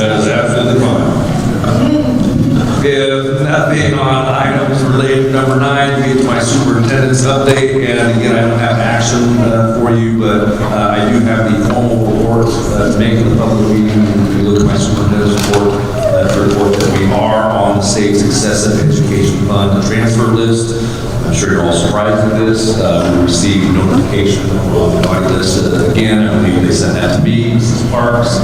That is absolutely fine. If nothing on items related to number 9, we get to my superintendent's update. And again, I don't have action for you, but I do have the formal report to make in the public meeting. If you look at my superintendent's report, to report that we are on the state's excessive education fund transfer list. I'm sure you're all surprised at this. We received notification on the naughty list. Again, I believe they sent that to me, Mrs. Parks,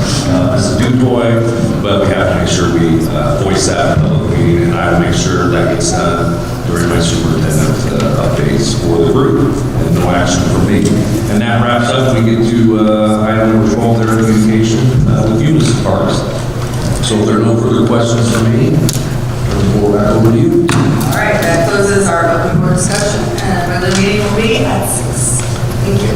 Mrs. Dutoy, but we have to make sure we voice that in the public meeting, and I will make sure that gets done during my superintendent updates for the group, and no action from me. And that wraps up. We get to item number 12, their communication with you, Mrs. Parks. So if there are no further questions for me, I'll pull back over to you. All right, that closes our open board discussion, and our meeting will be at 6. Thank you.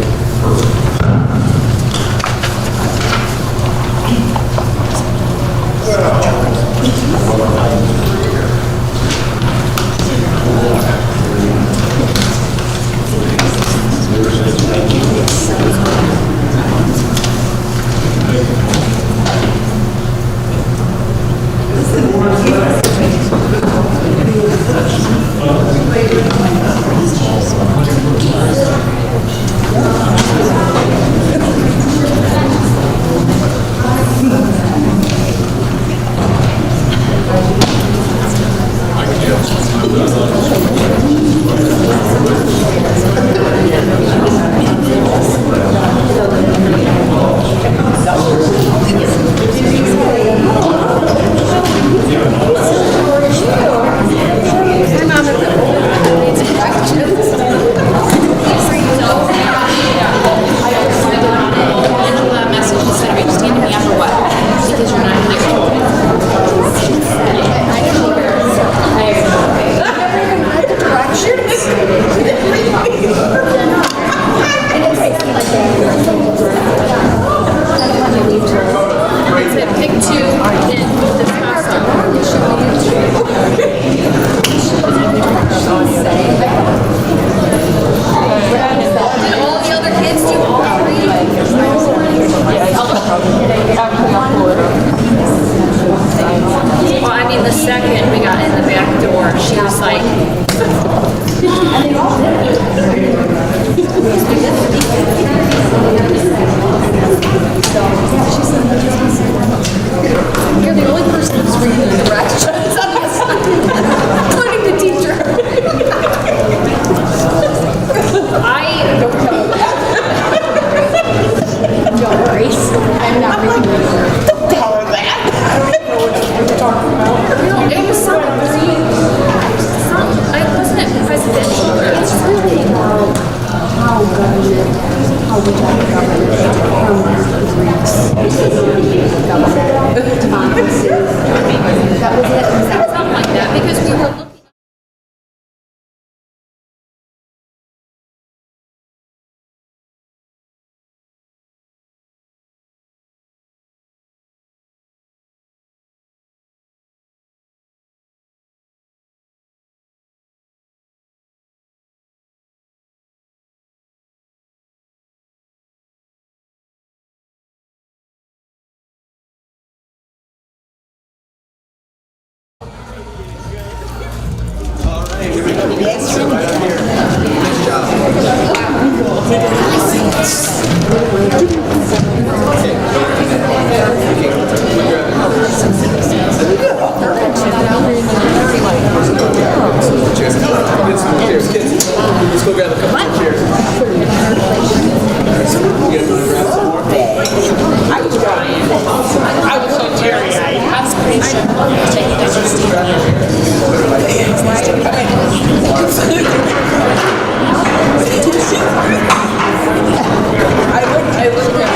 I looked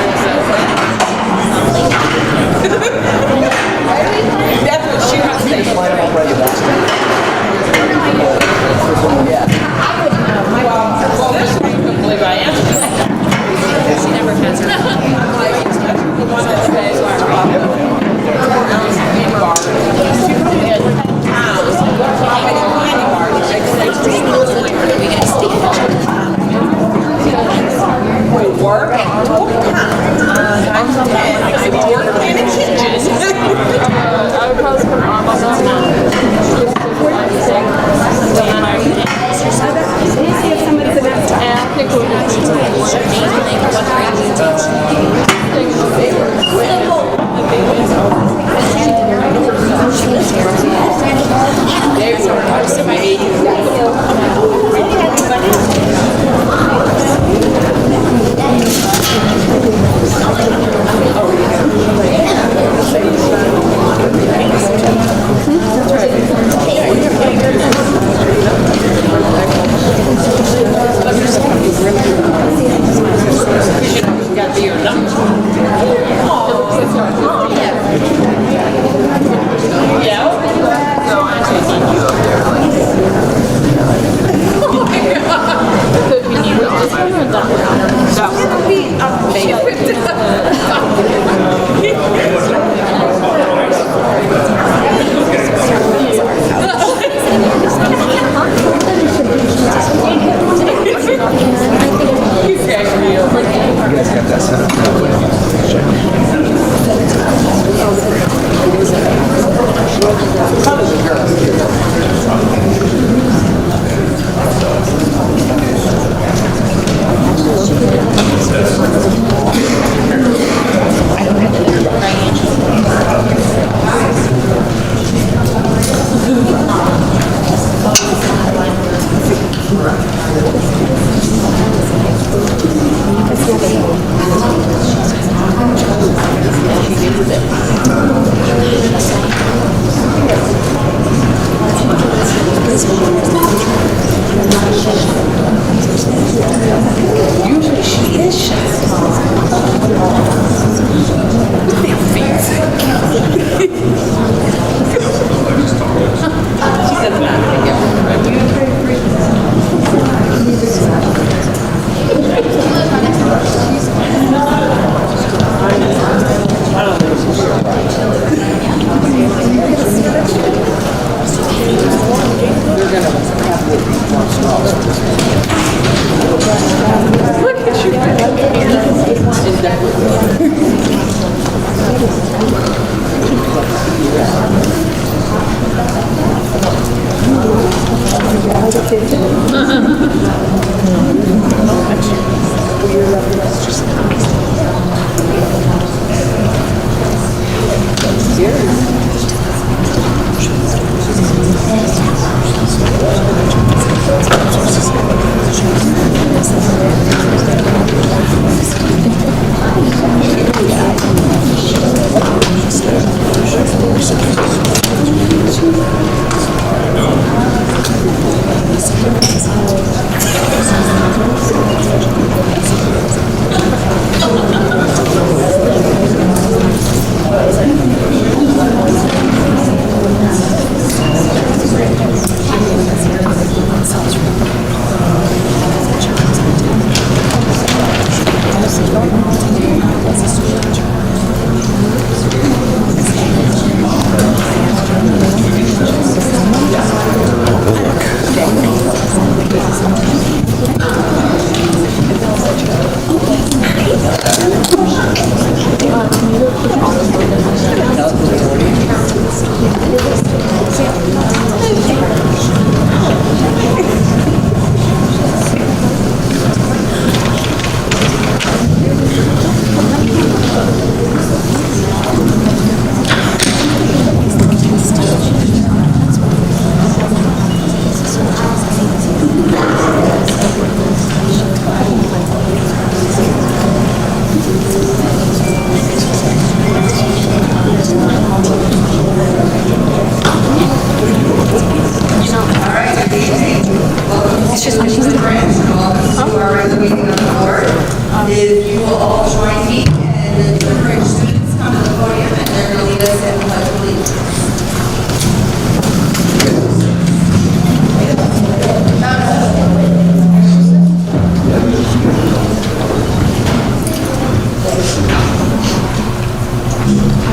If you will all join me and the French students come to the podium and they're going to lead us in the Pledge of Allegiance.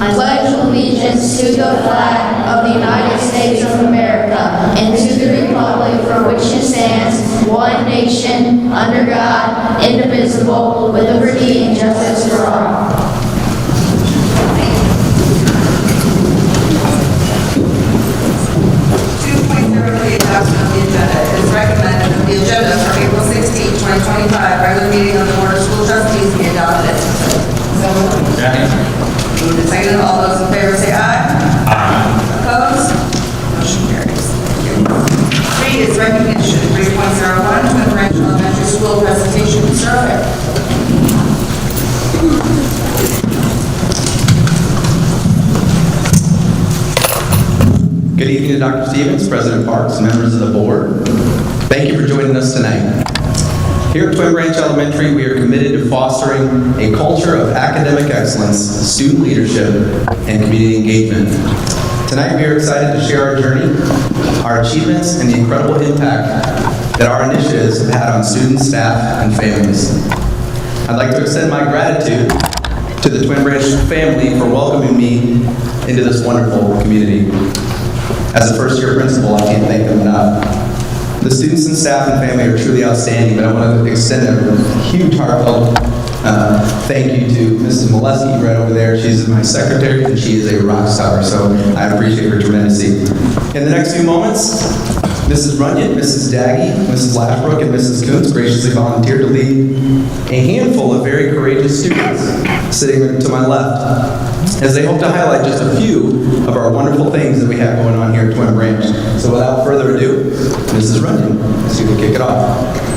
I pledge allegiance to the flag of the United States of America and to the republic for which it stands, one nation, under God, indivisible, with liberty and justice for all. 2.03, adoption of the agenda. It is recommended that the agenda for April 16, 2025, regular meeting of the Board of School Trustees be adopted as presented. Moved and seconded. All those in favor say aye. Aye. Opposed? Motion carries. Three is recognition. 3.01, Twin Branch Elementary School presentation survey. Good evening to Dr. Stevens, President Parks, and members of the board. Thank you for joining us tonight. Here at Twin Branch Elementary, we are committed to fostering a culture of academic excellence, student leadership, and community engagement. Tonight, we are excited to share our journey, our achievements, and the incredible impact that our initiatives have had on students, staff, and families. I'd like to extend my gratitude to the Twin Branch family for welcoming me into this wonderful community. As a first-year principal, I can't thank them enough. The students and staff and family are truly outstanding, but I want to extend a huge heartfelt thank you to Mrs. Molesky right over there. She's my secretary, and she is a rock star, so I appreciate her tremendously. In the next few moments, Mrs. Runyon, Mrs. Daggy, Mrs. Lashbrook, and Mrs. Kuntz graciously volunteered to lead a handful of very courageous students sitting to my left, as they hope to highlight just a few of our wonderful things that we have going on here at Twin Branch. So without further ado, Mrs. Runyon, so you can kick it off.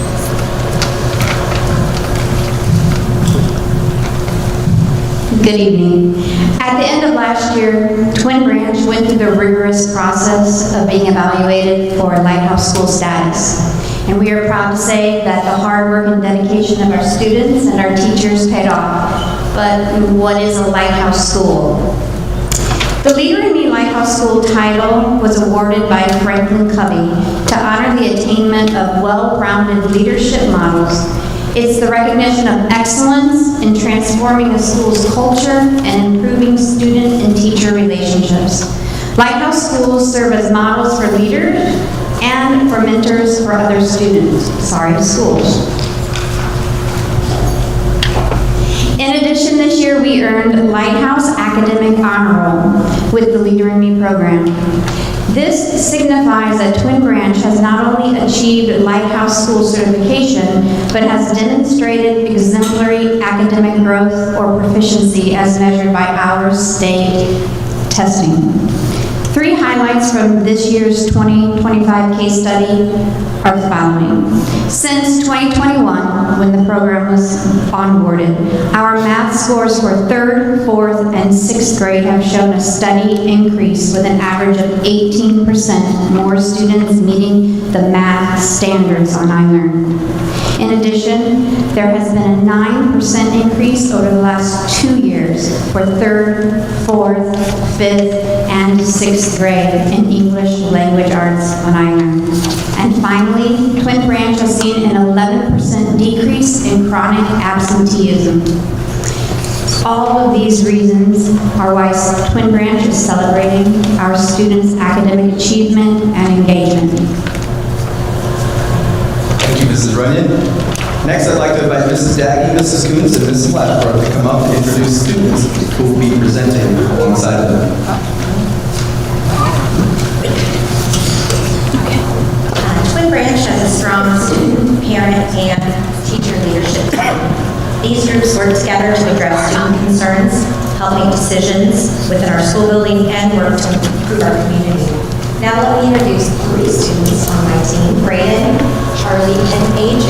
Good evening. At the end of last year, Twin Branch went through the rigorous process of being evaluated for Lighthouse School status. And we are proud to say that the hard work and dedication of our students and our teachers paid off. But what is a Lighthouse School? The Leader in Me Lighthouse School title was awarded by Franklin Covey to honor the attainment of well-rounded leadership models. It's the recognition of excellence in transforming a school's culture and improving student and teacher relationships. Lighthouse schools serve as models for leaders and for mentors for other students. Schools. In addition, this year we earned Lighthouse Academic Honor Roll with the Leader in Me program. This signifies that Twin Branch has not only achieved Lighthouse School certification, but has demonstrated exemplary academic growth or proficiency as measured by our state testing. 3 highlights from this year's 2025 case study are the following. Since 2021, when the program was onboarded, our math scores for 3rd, 4th, and 6th grade have shown a steady increase with an average of 18% more students meeting the math standards on iLearn. In addition, there has been a 9% increase over the last 2 years for 3rd, 4th, 5th, and 6th grade in English language arts on iLearn. And finally, Twin Branch has seen an 11% decrease in chronic absenteeism. All of these reasons are why Twin Branch is celebrating our students' academic achievement and engagement. Thank you, Mrs. Runyon. Next, I'd like to invite Mrs. Daggy, Mrs. Coons, and Mrs. Ladford to come up and introduce students who will be presenting alongside of them. Twin Branch has a strong student, parent, and teacher leadership team. These groups work together to address student concerns, help make decisions within our school building, and work to improve our community. Now let me introduce 3 students on my team, Brayden, Charlie, and AJ.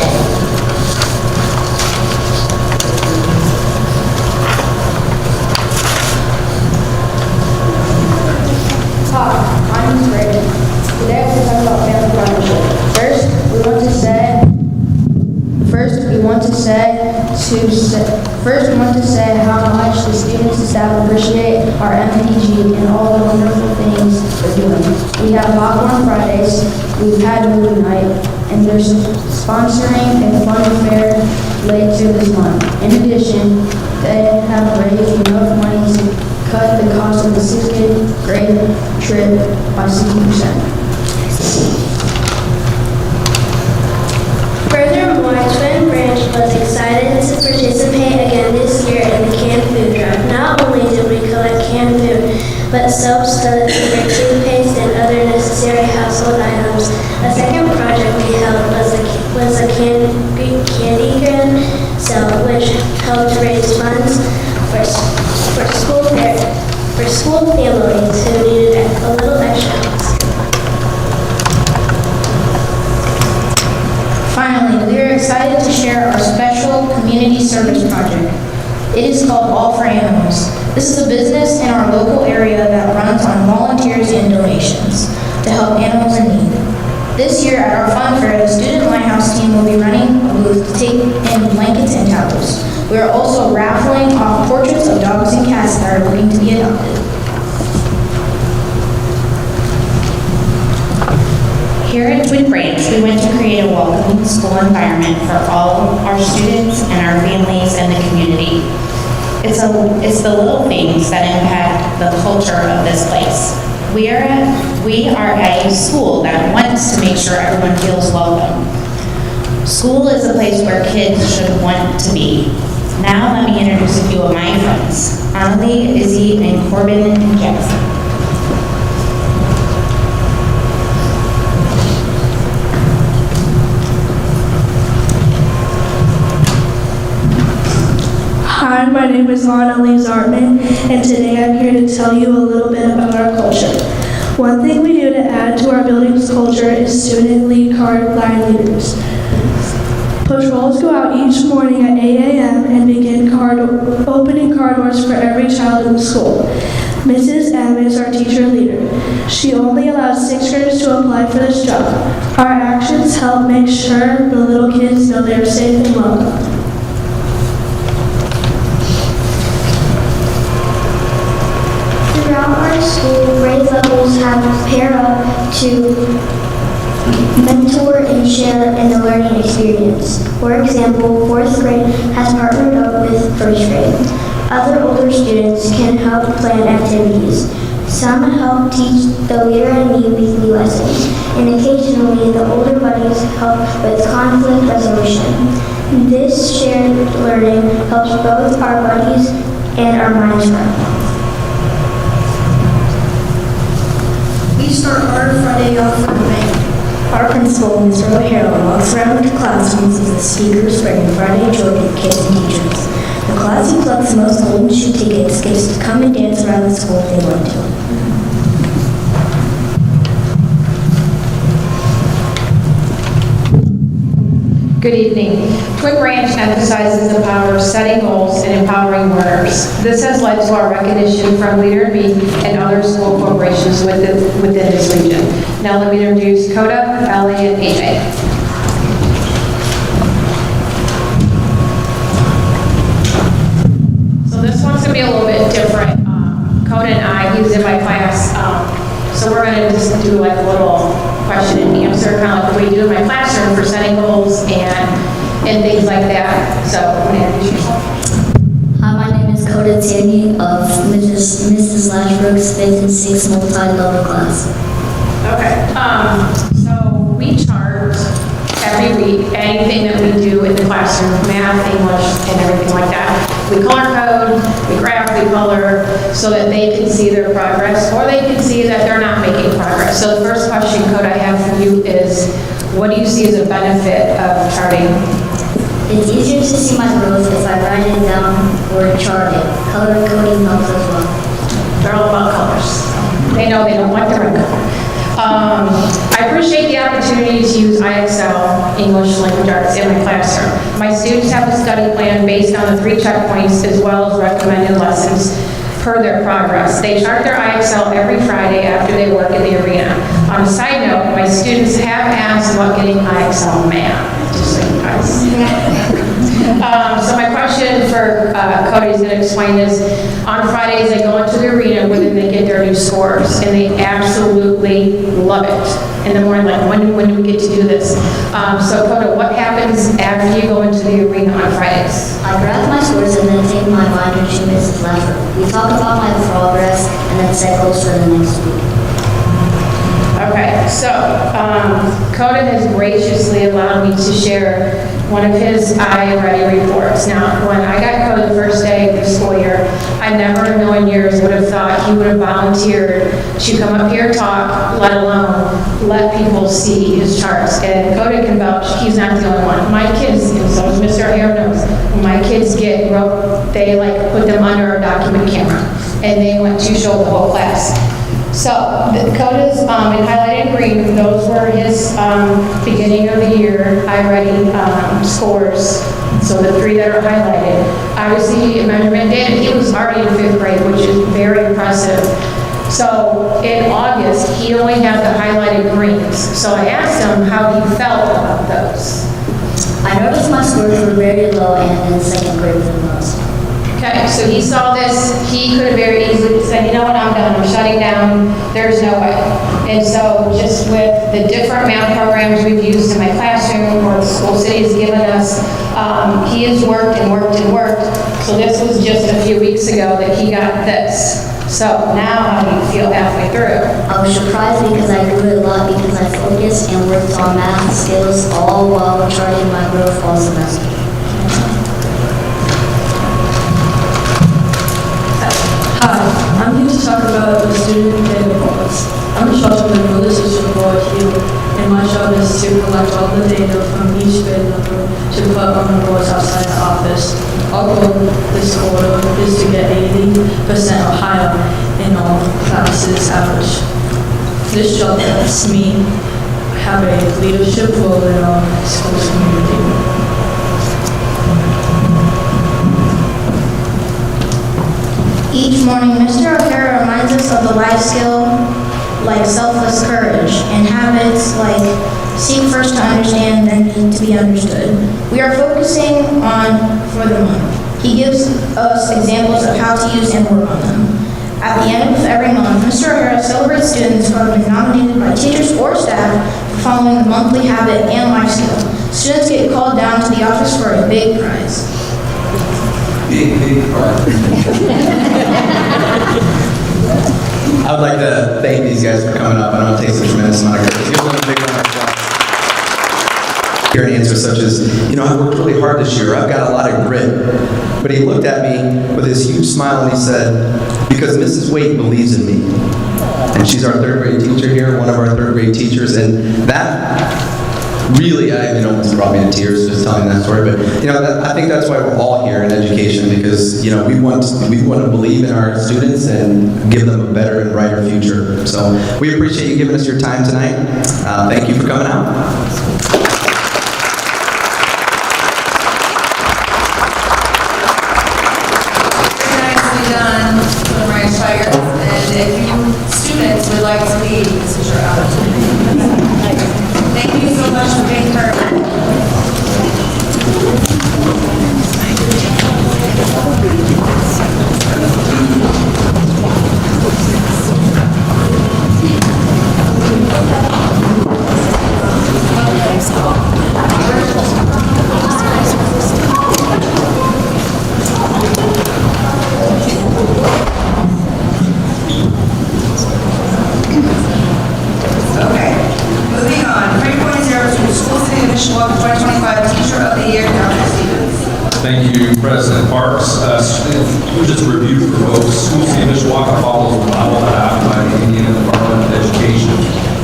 Hi, my name is Brayden. Today we're talking about family partnership. First, we want to say how much the students and staff appreciate our MPG and all the wonderful things we're doing. We have Popcorn Fridays, we've had movie night, and they're sponsoring a fun fair later this month. In addition, they have raised enough money to cut the cost of the 6th grade trip by 60%. Furthermore, Twin Branch was excited to participate again this year in the canned food drive. Not only did we collect canned food, but soaps, toilet paper, toothpaste, and other necessary household items. A second project we held was a candy grand sale, which helped raise funds for school families who needed a little extra help. Finally, we are excited to share our special community service project. It is called All for Animals. This is a business in our local area that runs on volunteers and donations to help animals in need. This year at our fun fair, the Student Lighthouse team will be running a booth to take in blankets and towels. We are also raffling off portraits of dogs and cats that are looking to be adopted. Here at Twin Branch, we want to create a welcoming school environment for all our students and our families and the community. It's the little things that impact the culture of this place. We are a school that wants to make sure everyone feels welcome. School is a place where kids should want to be. Now let me introduce a few of my friends, Annalie, Izzy, and Corbin and Jackson. Hi, my name is Annalie Zartman, and today I'm here to tell you a little bit about our culture. One thing we do to add to our building's culture is student lead card line leaders. Patrols go out each morning at 8 a.m. and begin opening card doors for every child in the school. Mrs. M is our teacher leader. She only allows 6th graders to apply for this job. Our actions help make sure the little kids know they are safe and welcome. Throughout our school, grade levels have pair up to mentor and share in the learning experience. For example, 4th grade has partnered up with 1st grade. Other older students can help plan activities. Some help teach the leader and me weekly lessons, and occasionally the older buddies help with conflict resolution. This shared learning helps both our buddies and our minds grow. We start our Friday off with a bang. Our principal, Mr. O'Hara, walks around the classrooms as a speaker spreading Friday joy to kids and teachers. The class who collects the most golden shoe tickets gets to come and dance around the school if they want to. Good evening. Twin Branch emphasizes the power of setting goals and empowering learners. This has led to our recognition from Leader in Me and other school corporations within this region. Now let me introduce Coda, Ellie, and AJ. So this one's going to be a little bit different. Coda and I, he was in my class, so we're going to just do like a little question and answer, kind of like the way you do in my classroom for setting goals and things like that. So I'm going to introduce yourself. Hi, my name is Coda Taney of Mrs. Lashbrook's 5th and 6th multi-level class. Okay. So we chart every week anything that we do in the classroom, math, English, and everything like that. We color code, we graph, we color, so that they can see their progress, or they can see that they're not making progress. So the first question, Code, I have for you is, what do you see as a benefit of charting? It's easier to see my growth if I write it down or chart it. Color coding helps as well. They're all about colors. They know they don't want the red color. I appreciate the opportunity to use IXL, English Language Arts, in my classroom. My students have a study plan based on the 3 checkpoints as well as recommended lessons per their progress. They chart their IXL every Friday after they work in the arena. On a side note, my students have asked about getting IXL math, just so you guys. So my question for Cody is going to explain this. On Fridays, they go into the arena where they get their new scores, and they absolutely love it. In the morning, like, when do we get to do this? So Coda, what happens after you go into the arena on Fridays? I graph my scores and then take my binder to Mrs. Lashbrook. We talk about my progress and then set goals for the next week. Okay, so Coda has graciously allowed me to share one of his I Ready reports. Now, when I got Coda the first day of the school year, I never in a million years would have thought he would have volunteered to come up here and talk, let alone let people see his charts. And Coda can vouch, he's not the only one. My kids, and so as Mr. O'Hara knows, when my kids get rope, they like put them under a document camera, and they want to show the whole class. So, the Coda's in highlighted green, those were his beginning of the year I Ready scores. So the 3 that are highlighted. Obviously, measurement data, he was already in 5th grade, which is very impressive. So in August, he only had the highlighted greens. So I asked him how he felt about those. I noticed my scores were very low and in 2nd grade for the most. Okay, so he saw this, he could have very easily said, you know what, I'm done, I'm shutting down, there's no way. And so just with the different math programs we've used in my classroom or the school city has given us, he has worked and worked and worked. So this was just a few weeks ago that he got this. So now how do you feel halfway through? I was surprised because I grew a lot because I focused and worked on math skills all while charting my growth all semester. Hi, I'm here to talk about the student data reports. I'm in charge of the religious report here, and my job is to collect all the data from each grade level to put on the boards outside the office. Our goal this quarter is to get 80% or higher in all classes average. This job helps me have a leadership role in our school's community. Each morning, Mr. O'Hara reminds us of the life skill like selfless courage and habits like seek first to understand, then need to be understood. We are focusing on for the month. He gives us examples of how to use and work on them. At the end of every month, Mr. O'Hara celebrates students who have been nominated by teachers or staff for following the monthly habit and life skill. Students get called down to the office for a big prize. Big prize. I would like to thank these guys for coming up. I know it takes a tremendous amount of courage. Give them a big round of applause. Hear an answer such as, you know, I worked really hard this year. I've got a lot of grit. But he looked at me with his huge smile and he said, because Mrs. Waite believes in me. And she's our 3rd grade teacher here, one of our 3rd grade teachers. And that really, it almost brought me to tears just telling that story. But I think that's why we're all here in education, because we want to believe in our students and give them a better and brighter future. So we appreciate you giving us your time tonight. Thank you for coming out. And if you students would like to leave, this is your opportunity. Thank you so much for being here. Okay, moving on. 3.02, School City of Mishawaka 2025 Teacher of the Year, Dr. Stevens. Thank you, President Parks. We just reviewed for folks. School City of Mishawaka follows the model adopted by the Indiana Department of Education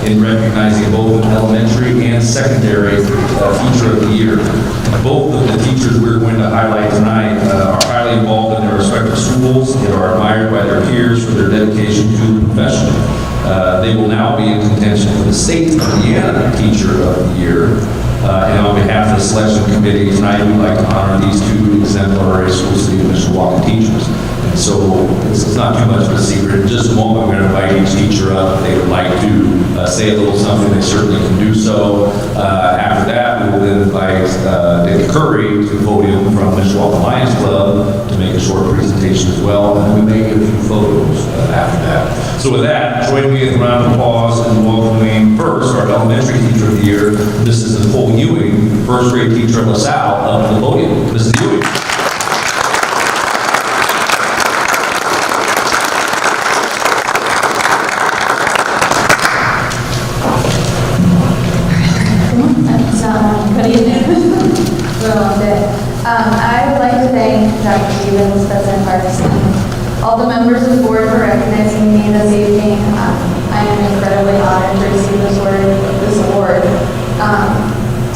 in recognizing both an elementary and secondary Teacher of the Year. Both of the teachers we're going to highlight tonight are highly involved in their respective schools and are admired by their peers for their dedication to the profession. They will now be in contention for the state Indiana Teacher of the Year. And on behalf of the selection committee tonight, we'd like to honor these two exemplary School City of Mishawaka teachers. And so it's not too much of a secret. In just a moment, we're going to invite each teacher up. If they would like to say a little something, they certainly can do so. After that, we will then invite David Curry to the podium from Mishawaka Lions Club to make a short presentation as well. And we may get a few photos after that. So with that, join me in a round of applause and welcoming first our elementary teacher of the year, Mrs. Nicole Ewing, first grade teacher of LaSalle, up to the podium. Mrs. Ewing. Good evening. I would like to thank Dr. Stevens, President Parks, and all the members of the board for recognizing me this evening. I am incredibly honored to receive this award.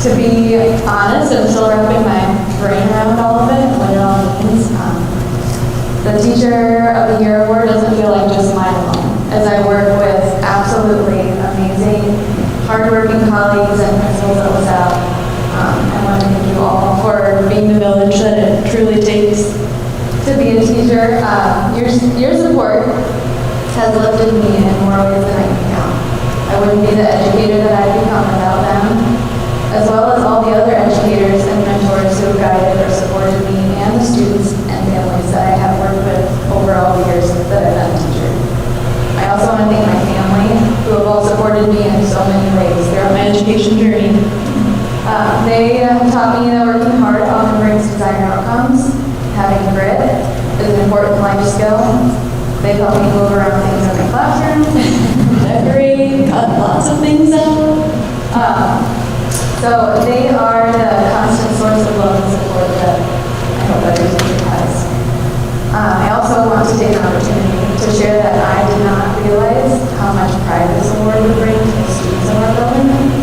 To be honest, I'm still wrapping my brain around all of it, what it all means. The Teacher of the Year award doesn't feel like just mine alone, as I work with absolutely amazing, hardworking colleagues and principals at LaSalle. I want to thank you all for being the village that it truly takes to be a teacher. Your support has lifted me in more ways than I can count. I wouldn't be the educator that I've become without them, as well as all the other educators and mentors who have guided or supported me and the students and families that I have worked with over all the years that I've been a teacher. I also want to thank my family, who have all supported me in so many ways throughout my education journey. They taught me that working hard often brings desired outcomes. Having grit is an important life skill. They've helped me move around things in my classroom, decorate, cut lots of things out. So they are the constant source of love and support that I hope every teacher has. I also want to take an opportunity to share that I did not realize how much pride this award would bring to the students of our building.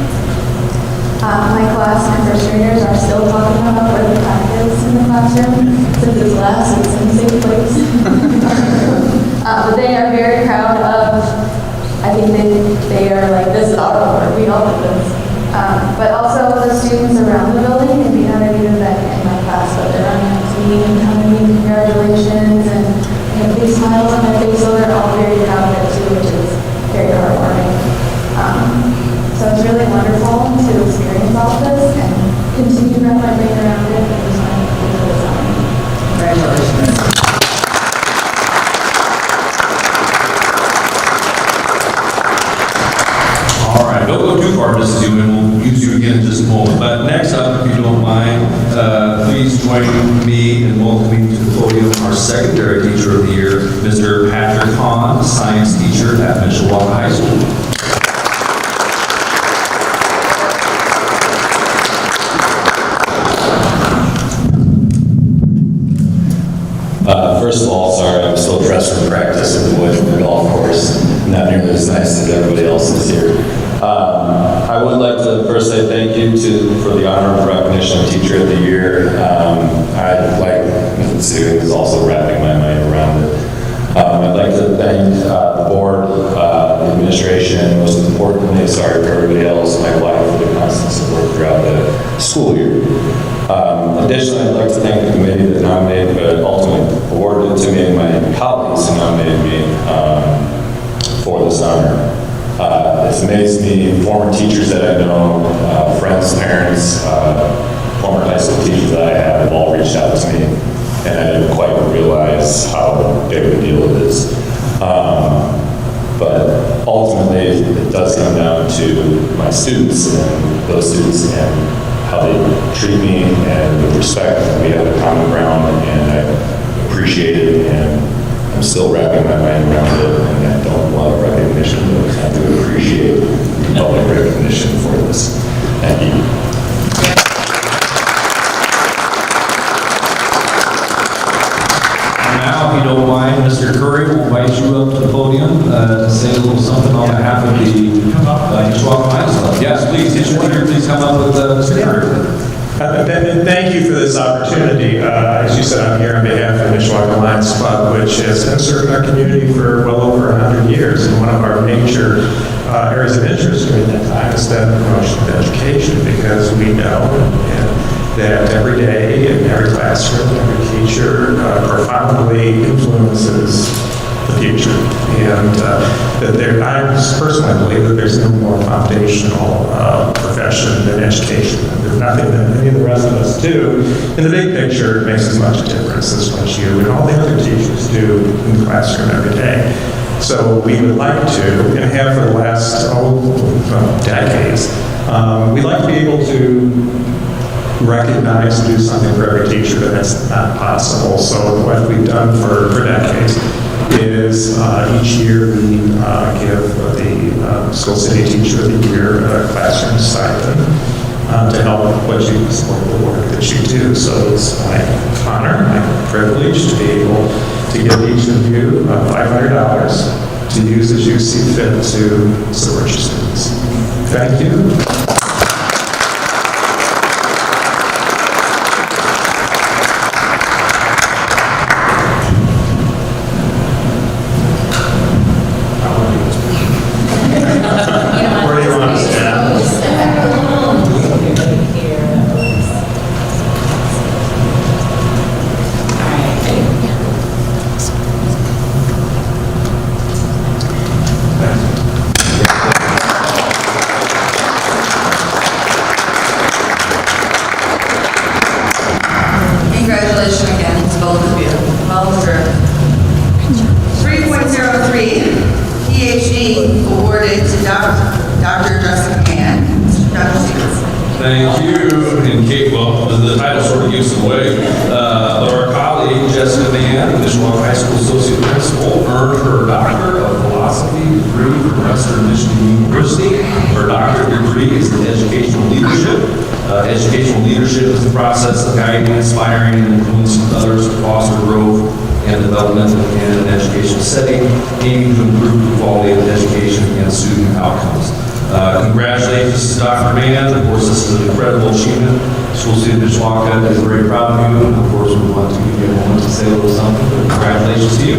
My class, my first graders, are still talking about where the pack is in the classroom, since it's last, it's in the same place. But they are very proud of, I think they are like, this is our award, we all did this. But also the students around the building, maybe not even been in my class, but they're running up to me and telling me congratulations and big smiles on their face, so they're all very proud of it too, which is very heartwarming. So it's really wonderful to experience all of this and continue to wrap my brain around it and just want to thank you for this honor. Congratulations. All right, don't go too far, Mrs. Ewing. We'll use you again in just a moment. But next up, if you don't mind, please join me in welcoming to the podium our secondary teacher of the year, Mr. Patrick Hahn, science teacher at Mishawaka High School. First of all, sorry, I'm still fresh from practice at the Boys River Golf Course. Not nearly as nice as everybody else is here. I would like to first say thank you for the honor of recognition of Teacher of the Year. I'd like, let's see, is also wrapping my mind around it. I'd like to thank the board, the administration, most importantly, sorry for everybody else, my wife, for the constant support throughout the school year. Additionally, I'd like to thank the committee that nominated, but ultimately awarded to me and my colleagues who nominated me for this honor. It's amazed me, former teachers that I know, friends, parents, former high school teachers that I have all reached out to me, and I didn't quite realize how big of a deal it is. But ultimately, it does come down to my students and those students and how they treat me and with respect. We have a common ground, and I appreciate it, and I'm still wrapping my mind around it, and I don't want recognition, but I do appreciate public recognition for this. Thank you. Now, if you don't mind, Mr. Curry will invite you up to the podium to say a little something on behalf of the Mishawaka Lions Club. Yes, please, each one here, please come up with Mr. Curry. Thank you for this opportunity. As you said, I'm here on behalf of the Mishawaka Lions Club, which has been serving our community for well over 100 years. And one of our major areas of interest during that time is the promotion of education, because we know that every day in every classroom, every teacher profoundly influences the future. And I personally believe that there's no more foundational profession than education. There's nothing that any of the rest of us do. In the big picture, it makes as much a difference as what you and all the other teachers do in the classroom every day. So we would like to, and have for the last decades, we'd like to be able to recognize and do something for every teacher, but that's not possible. So what we've done for decades is each year we give the School City Teacher of the Year classroom stipend to help what you support the work that you do. So it's my honor, my privilege to be able to give each of you $500 to use as you see fit to support your students. Thank you. Congratulations again to both of you. Well deserved. 3.03, PhD awarded to Dr. Jessica Mann. Dr. Stevens. Thank you. And Kate, well, the title sort of gives it away. But our colleague, Jessica Mann, Mishawaka High School Associate Principal, earned her Doctor of Philosophy degree from Western Michigan University. Her doctorate degree is in Educational Leadership. Educational leadership is the process of guiding, inspiring, and influencing others to foster growth and development in an educational setting, aiming to improve the quality of education and student outcomes. Congratulations to Dr. Mann. Of course, this is an incredible achievement. School City of Mishawaka is very proud of you, and of course, we want to give you a moment to say a little something, but congratulations to you.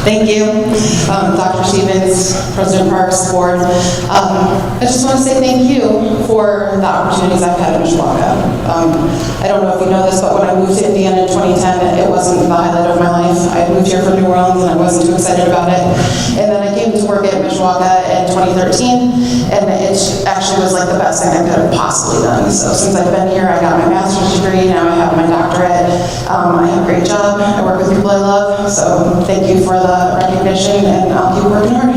Thank you, Dr. Stevens, President Parks, Board. I just want to say thank you for the opportunities I've had in Mishawaka. I don't know if you know this, but when I moved to Indiana in 2010, it wasn't the highlight of my life. I moved here from New Orleans and I wasn't too excited about it. And then I came to work at Mishawaka in 2013, and it actually was like the best thing I could have possibly done. So since I've been here, I got my master's degree, now I have my doctorate. I have a great job, I work with people I love, so thank you for the recognition, and I'll keep working hard.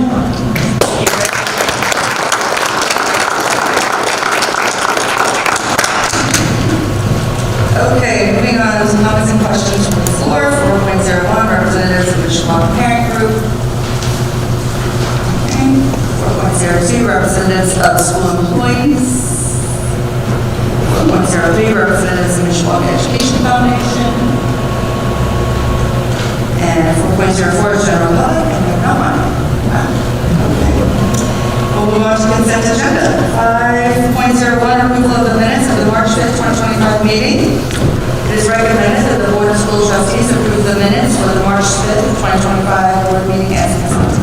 Okay, moving on to comments and questions from the floor. 4.01, representatives of the Mishawaka Parent Group. Okay. 4.02, representatives of school employees. 4.03, representatives of Mishawaka Education Foundation. And 4.04 is general public, and no one. Wow. consent agenda. 5.01, approval of the minutes of the March 5th, 2025 meeting. It is recommended that the Board of School Trustees approve the minutes for the March 5th, 2025 board meeting as presented.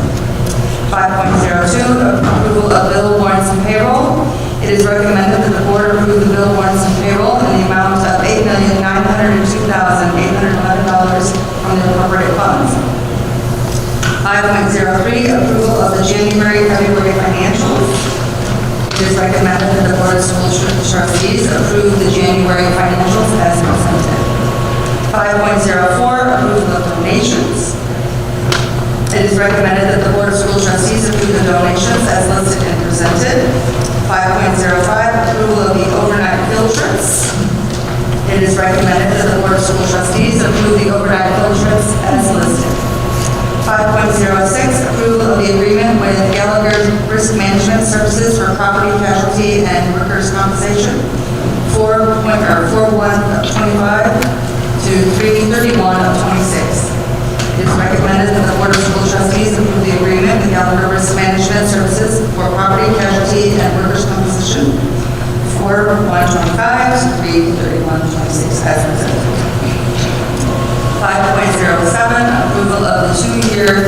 5.02, approval of bill warrants and payroll. It is recommended that the board approve the bill warrants and payroll in the amount of $8,902,811 from the appropriate funds. 5.03, approval of the January-February financials. It is recommended that the Board of School Trustees approve the January financials as presented. 5.04, approval of donations. It is recommended that the Board of School Trustees approve the donations as listed and presented. 5.05, approval of the overnight field trips. It is recommended that the Board of School Trustees approve the overnight field trips as listed. 5.06, approval of the agreement with Gallagher Risk Management Services for property casualty and workers' compensation, 4/1/25 to 3/31/26. It is recommended that the Board of School Trustees approve the agreement with Gallagher Risk Management Services for property casualty and workers' compensation, 4/1/25 to 3/31/26 as presented. 5.07, approval of the 2-year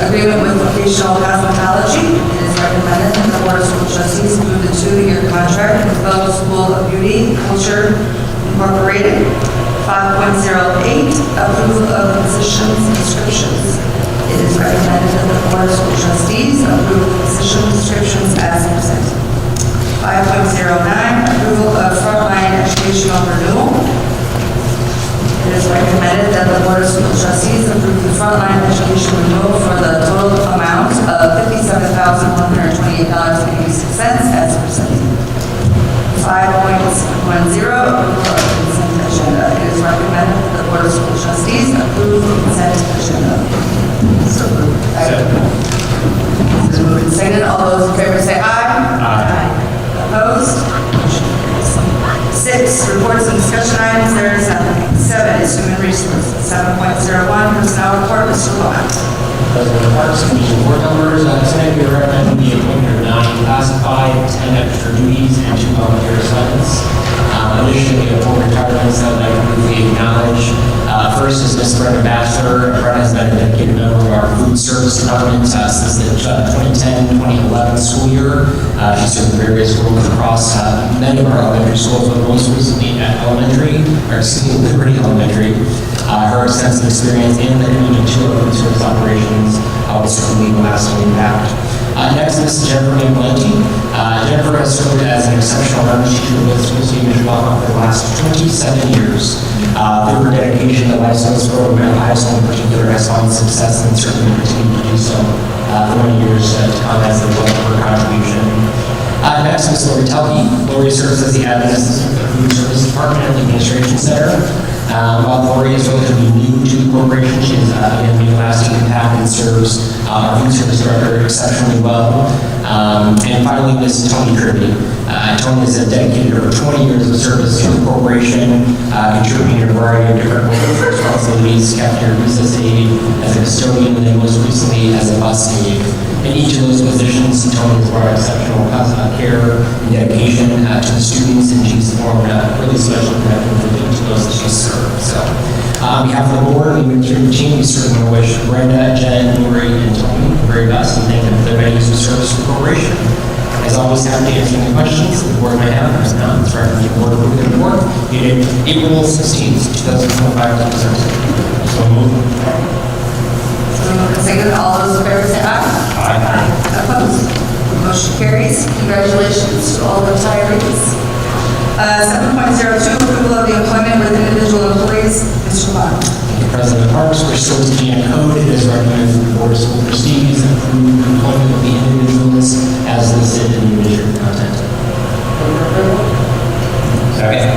agreement with vocational cosmetology. It is recommended that the Board of School Trustees approve the 2-year contract with Bell School of Beauty Culture Incorporated. 5.08, approval of positions descriptions. It is recommended that the Board of School Trustees approve the position descriptions as presented. 5.09, approval of frontline educational renewal. It is recommended that the Board of School Trustees approve the frontline education renewal for the total amount of $57,128.86 as presented. 5.10, approval of the consent agenda. It is recommended that the Board of School Trustees approve the consent agenda. So moved. It's been moved and seconded. All those in favor say aye. Aye. Opposed? 6, reports and discussion items. There is nothing. 7 is human resources. 7.01, personnel report. Mr. Lawrence. President Parks, Commission Board members, tonight we are recommending the appointment of 9 classified, 10 extra duties, and 2 volunteer assignments. Additionally, we have 4 retirements that I'd like to briefly acknowledge. First is Ms. Brenda Baxter. Brenda has been a dedicated member of our food service department since the 2010-2011 school year. She served various roles across many of our elementary schools, but most recently at Liberty Elementary. Her extensive experience in the community to our food service operations will certainly leave a lasting impact. Next is Jennifer Valenti. Jennifer has served as an exceptional English teacher with the School City Mishawaka for the last 27 years. Through her dedication to the life skills program at high school in particular has found success and certainly continue to do so for many years to come as a result of her contribution. Next is Lori Telke. Lori serves as the admin assistant for the Food Service Department at the Administration Center. While Lori is relatively new to the corporation, she has again made a lasting impact and serves our food service director exceptionally well. And finally, Ms. Tony Kirby. Tony has dedicated over 20 years of service to the corporation, contributing to a variety of different corporate responsibilities, cafeteria recess aide, as a custodian, and then most recently as a bus aide. In each of those positions, Tony has brought exceptional care and dedication to the students, and she's formed a really special connection with each of those that she's served. So, on behalf of the board and the administrative team, we certainly want to wish Brenda, Jen, Lori, and Tony the very best and thank them for their many years of service to the corporation. As always, happy to answer any questions the board might have. If not, it's recommended the board approve the report dated April 16th, 2025. So moved. Second, all those in favor say aye. Aye. Opposed? Motion carries. Congratulations to all the retirees. 7.02, approval of the employment with individual employees. Mr. Lott. President Parks, pursuant to GM Code, it is recommended that the Board of School Trustees approve the employment of the individuals as listed in the administrative content. Second.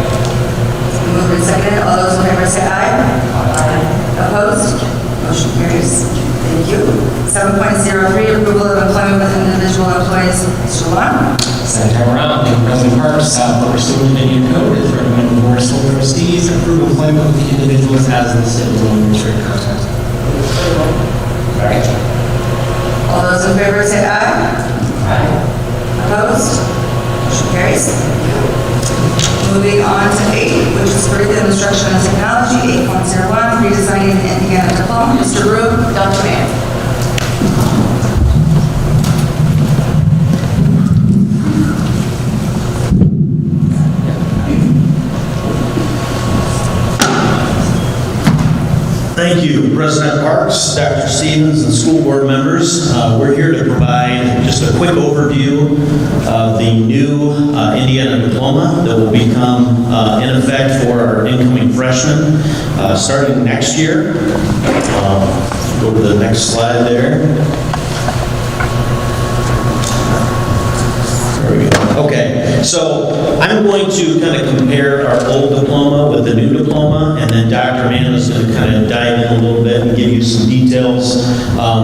Moved and seconded. All those in favor say aye. Aye. Opposed? Motion carries. Thank you. 7.03, approval of employment with individual employees. Mr. Lott. Second time around, thank you, President Parks. Pursuant to GM Code, it is recommended the Board of School Trustees approve employment with the individuals as listed in the administrative content. All those in favor say aye. Opposed? Motion carries. Moving on to 8, which is curriculum instruction and technology, 8.01, redesigning the Indiana diploma. Mr. Rube, Dr. Mann. Thank you, President Parks, Dr. Stevens, and school board members. We're here to provide just a quick overview of the new Indiana diploma that will become in effect for our incoming freshmen starting next year. Go to the next slide there. There we go. Okay, so I'm going to kind of compare our old diploma with the new diploma, and then Dr. Mann is going to kind of dive in a little bit and give you some details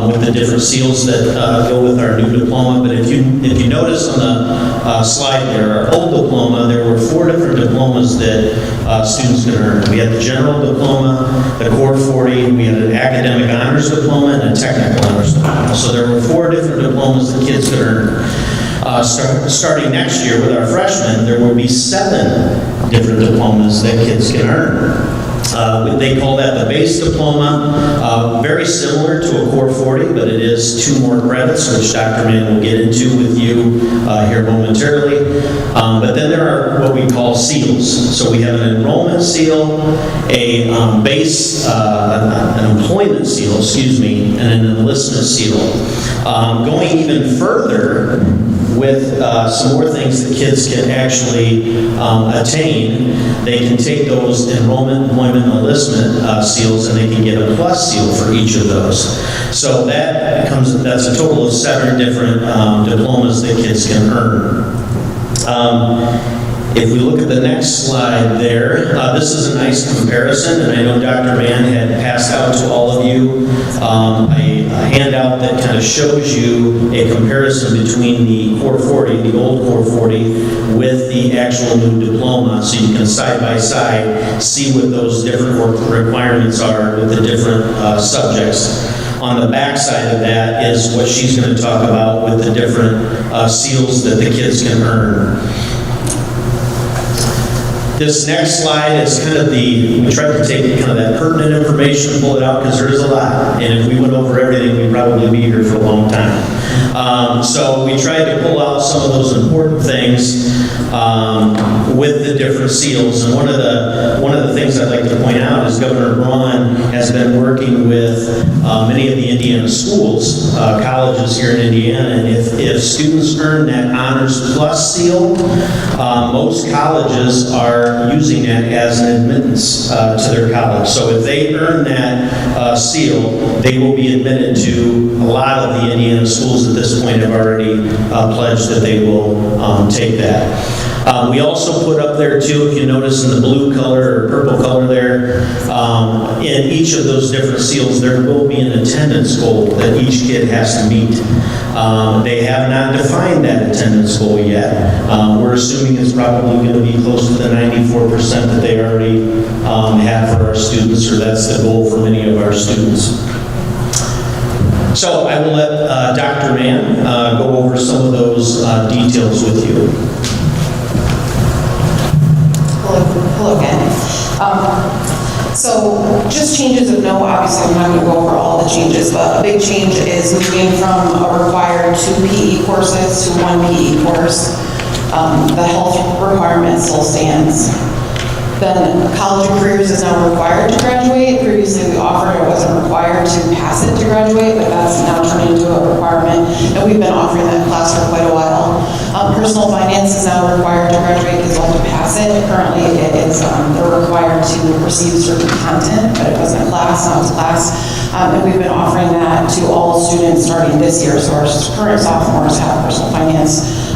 with the different seals that go with our new diploma. But if you notice on the slide there, our old diploma, there were 4 different diplomas that students could earn. We had the general diploma, the core 40, we had an academic honors diploma, and a technical honors diploma. So there were 4 different diplomas that kids could earn. Starting next year with our freshmen, there will be 7 different diplomas that kids can earn. They call that the base diploma, very similar to a core 40, but it is 2 more credits, which Dr. Mann will get into with you here momentarily. But then there are what we call seals. So we have an enrollment seal, a base, an employment seal, and an enlistment seal. Going even further, with some more things that kids can actually attain, they can take those enrollment, employment, and enlistment seals, and they can get a plus seal for each of those. So that's a total of 7 different diplomas that kids can earn. If we look at the next slide there, this is a nice comparison, and I know Dr. Mann had passed out to all of you a handout that kind of shows you a comparison between the core 40, the old core 40, with the actual new diploma, so you can side by side see what those different requirements are with the different subjects. On the back side of that is what she's going to talk about with the different seals that the kids can earn. This next slide is kind of we tried to take kind of that pertinent information and pull it out because there is a lot. And if we went over everything, we'd probably be here for a long time. So we tried to pull out some of those important things with the different seals. And one of the things I'd like to point out is Governor Braun has been working with many of the Indiana schools, colleges here in Indiana, and if students earn that Honors Plus seal, most colleges are using that as an admittance to their college. So if they earn that seal, they will be admitted to a lot of the Indiana schools at this point have already pledged that they will take that. We also put up there too, if you notice in the blue color or purple color there, in each of those different seals there will be an attendance goal that each kid has to meet. They have not defined that attendance goal yet. We're assuming it's probably going to be close to the 94% that they already have for our students, or that's the goal for many of our students. So I will let Dr. Mann go over some of those details with you. Hello again. So just changes of note, obviously I'm not going to go over all the changes, but a big change is moving from a required 2 PE courses to 1 PE course. The health requirement still stands. Then college and careers is now required to graduate. Previously we offered it wasn't required to pass it to graduate, but that's now turned into a requirement, and we've been offering that class for quite a while. Personal finance is now required to graduate because they'll have to pass it. Currently they're required to receive certain content, but it wasn't a class, now it's a class. And we've been offering that to all students starting this year, so our current sophomores have personal finance.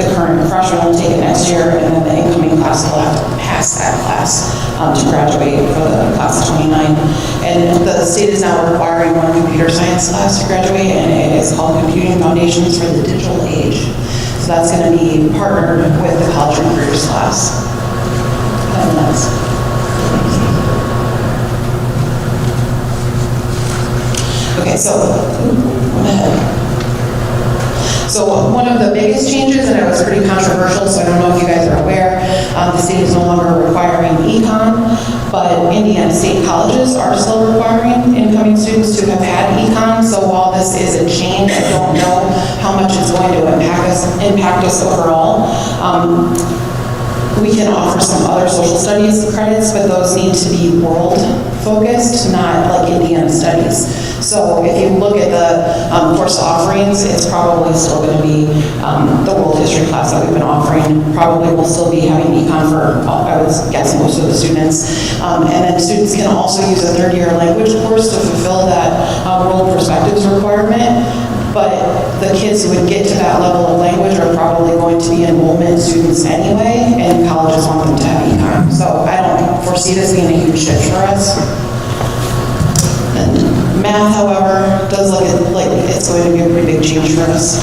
The current freshman will take it next year, and then the incoming class will have to pass that class to graduate for the class of 29. And the state is now requiring 1 computer science class to graduate, and it is called Computing Foundations for the Digital Age. So that's going to be partnered with the College and Careers class. And that's okay, so go ahead. So So one of the biggest changes, and it was pretty controversial, so I don't know if you guys are aware, the state is no longer requiring econ, but Indiana State colleges are still requiring incoming students to have had econ. So while this is a change, I don't know how much it's going to impact us overall. We can offer some other social studies credits, but those need to be world-focused, not like Indiana studies. So if you look at the course offerings, it's probably still going to be the world history class that we've been offering. Probably will still be having econ for, I would guess, most of the students. And then students can also use a third-year language course to fulfill that world perspectives requirement. But the kids who would get to that level of language are probably going to be enrollment students anyway, and colleges want them to have econ. So I don't foresee this being a huge shift for us. And math, however, does look like it's going to be a pretty big change for us.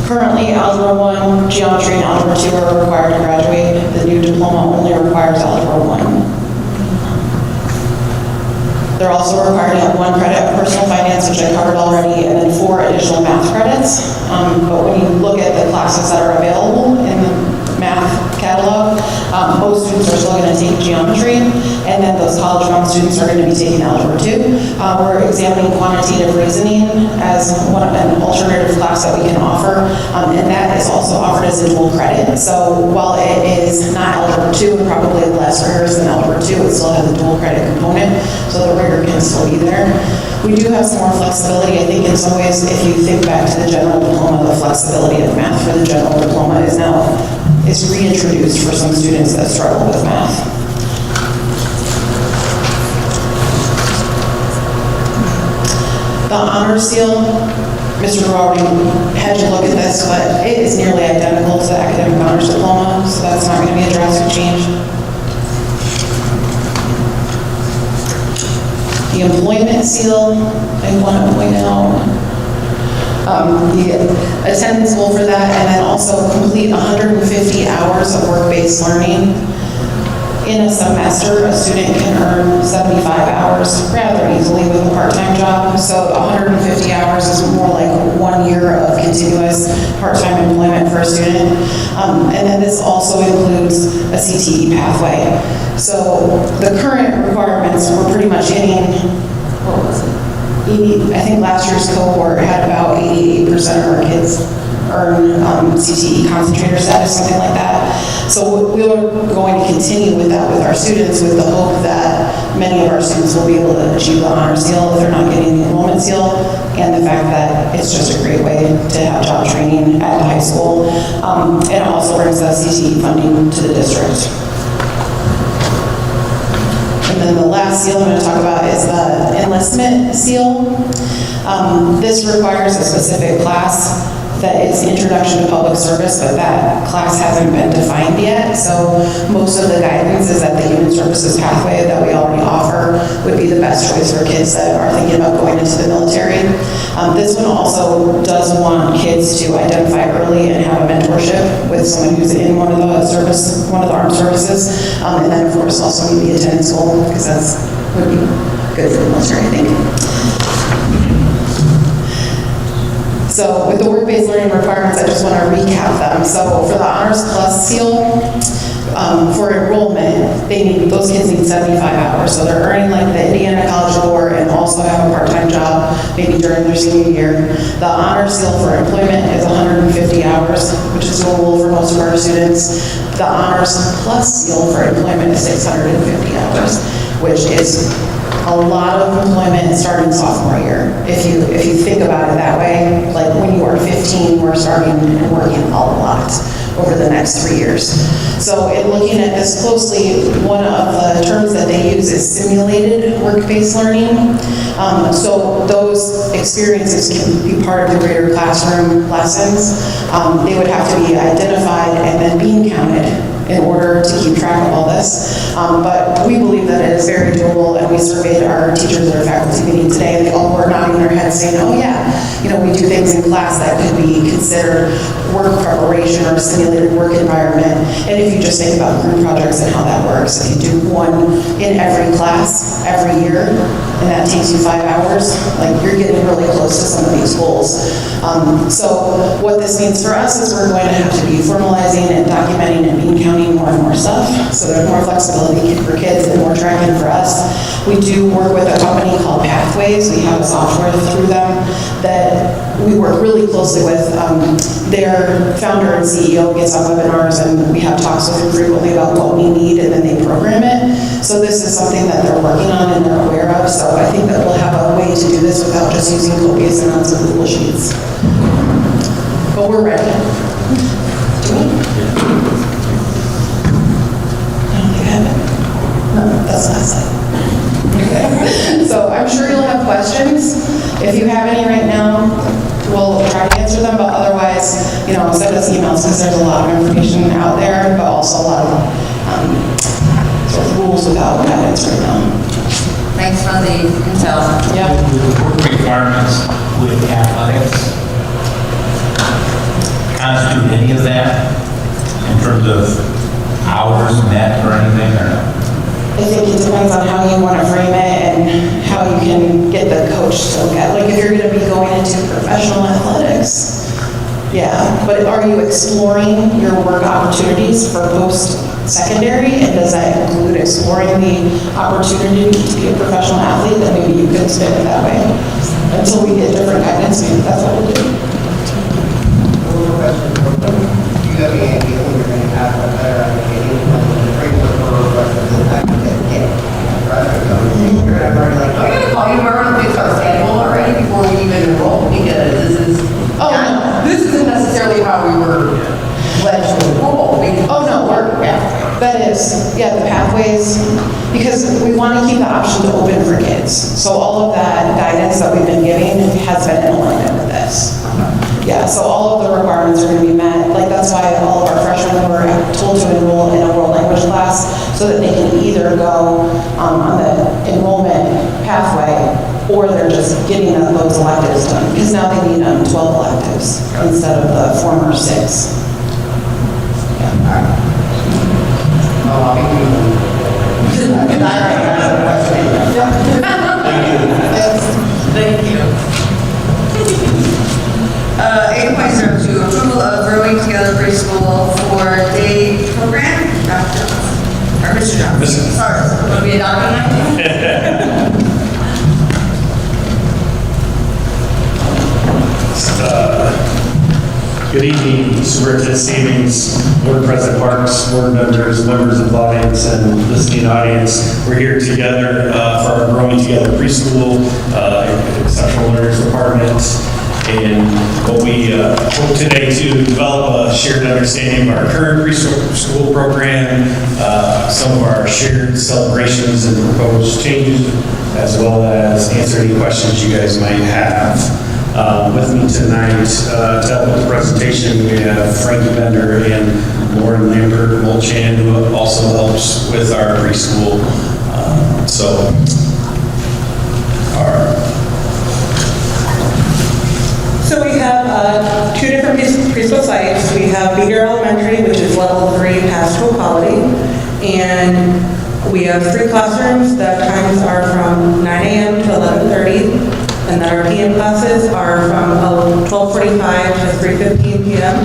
Currently, Algebra 1, Geometry, and Algebra 2 are required to graduate. The new diploma only requires Algebra 1. They're also required to have 1 credit of personal finance, which I covered already, and then 4 additional math credits. But when you look at the classes that are available in the math catalog, most students are still going to take geometry, and then those college-bound students are going to be taking Algebra 2. We're examining quantitative reasoning as an alternative class that we can offer, and that is also offered as a dual credit. So while it is not Algebra 2 and probably less rigorous than Algebra 2, it still has a dual credit component, so the rigor can still be there. We do have some more flexibility. I think in some ways, if you think back to the general diploma, the flexibility of math for the general diploma is reintroduced for some students that struggle with math. The honor seal, Mr. Drew already had you look at this, but it is nearly identical to the academic honors diploma, so that's not going to be a drastic change. The employment seal, I want to point out the attendance goal for that, and then also complete 150 hours of work-based learning. In a semester, a student can earn 75 hours rather easily with a part-time job. So 150 hours is more like 1 year of continuous part-time employment for a student. And then this also includes a CTE pathway. So the current requirements, we're pretty much hitting, what was it? I think last year's cohort had about 88% of our kids earn CTE concentrator status, something like that. So we are going to continue with that with our students, with the hope that many of our students will be able to achieve the honor seal if they're not getting the enrollment seal, and the fact that it's just a great way to have job training at the high school. And it also brings the CTE funding to the district. And then the last seal I'm going to talk about is the enlistment seal. This requires a specific class that is Introduction to Public Service, but that class hasn't been defined yet. So most of the guidance is that the Human Services pathway that we already offer would be the best choice for kids that are thinking about going into the military. This one also does want kids to identify early and have a mentorship with someone who's in one of the armed services. And then of course also meet the attendance goal, because that would be good for the military, I think. So with the work-based learning requirements, I just want to recap them. So for the Honors Plus seal, for enrollment, those kids need 75 hours. So they're earning like the Indiana College Board and also have a part-time job, maybe during their senior year. The Honor Seal for employment is 150 hours, which is doable for most of our students. The Honors Plus Seal for employment is 650 hours, which is a lot of employment starting sophomore year. If you think about it that way, like when you are 15, we're starting and working a lot over the next 3 years. So in looking at this closely, one of the terms that they use is simulated work-based learning. So those experiences can be part of the greater classroom lessons. They would have to be identified and then being counted in order to keep track of all this. But we believe that it is very doable, and we surveyed our teachers at our faculty meeting today, and they all were nodding their heads saying, oh yeah, we do things in class that could be considered work preparation or simulated work environment. And if you just think about group projects and how that works, if you do one in every class every year, and that takes you 5 hours, like you're getting really close to some of these goals. So what this means for us is we're going to have to be formalizing and documenting and bean counting more and more stuff. So there's more flexibility for kids and more tracking for us. We do work with a company called Pathways. We have a software through them that we work really closely with. Their founder and CEO gets on webinars, and we have talks with them frequently about what we need, and then they program it. So this is something that they're working on and they're aware of. So I think that we'll have a way to do this without just using copious amounts of Google Sheets. But we're ready. Do we? I don't think I have it. No, that's last slide. Okay. So I'm sure you'll have questions. If you have any right now, we'll try to answer them, but otherwise, send us emails because there's a lot of information out there, but also a lot of sort of rules without guidance right now. Thanks for the intel. Yep. Requirements with athletics constitute any of that in terms of hours met or anything, or no? I think it depends on how you want to frame it and how you can get the coach to look at. Like if you're going to be going into professional athletics, yeah. But are you exploring your work opportunities for post-secondary? And does that include exploring the opportunity to be a professional athlete? Then maybe you could spin it that way. Until we get different guidance, maybe that's what we'll do. Do you have any idea when you're going to have a better understanding of the framework for the fact that you're never like, I'm going to call you tomorrow and fix our schedule already before we even enroll, because this isn't necessarily how we were led to enroll. That is, the pathways, because we want to keep the option open for kids. So all of that guidance that we've been giving has been in alignment with this. Yeah, so all of the requirements are going to be met. Like that's why all of our freshmen were told to enroll in a world language class so that they can either go on the enrollment pathway or they're just getting those electives done. Because now they need 12 electives instead of the former 6. Thank you. 8.02, approval of Growing Together Preschool for Day Program. Dr. Jones. Or Mr. Jones. Sorry, want to be a doctor now? Good evening, Superintendent Stevens, Board President Parks, board members, members of the audience, and listening audience. We're here together for our Growing Together Preschool, Exceptional Learners Department. And what we hope today to develop a shared understanding of our current preschool program, some of our shared celebrations and proposed changes, as well as answer any questions you guys might have. With me tonight to help with the presentation, we have Frankie Bender and Lauren Lambert-Molchan, who also helps with our preschool. So we have two different preschool sites. We have Beater Elementary, which is level 3 past school quality, and we have 3 classrooms. The times are from 9 a.m. to 11:30. And then our PM classes are from 12:45 to 3:15 p.m.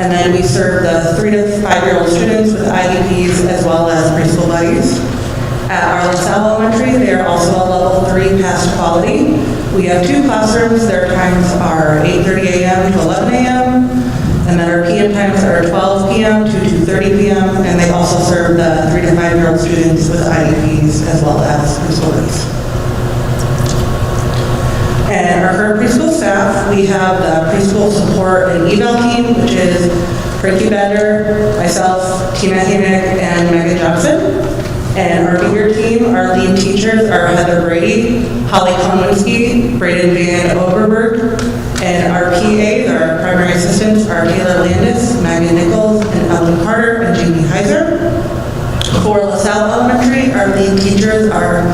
And then we serve the 3 to 5-year-old students with IEPs as well as preschool buddies. At our LaSalle Elementary, they are also a level 3 past quality. We have 2 classrooms. Their times are 8:30 a.m. to 11 a.m. And then our PM times are 12 p.m. to 2:30 p.m. And they also serve the 3 to 5-year-old students with IEPs as well as preschool buddies. And our current preschool staff, we have the preschool support and eval team, which is Frankie Bender, myself, Tina Hamick, and Megan Johnson. And our Beater team, our lead teachers are Heather Brady, Holly Konwinski, Braden Van Overberg, And our PAs, our primary assistants, are Taylor Landis, Maggie Nichols, and Ellen Carter, and Jamie Heiser. For LaSalle Elementary, our lead teachers are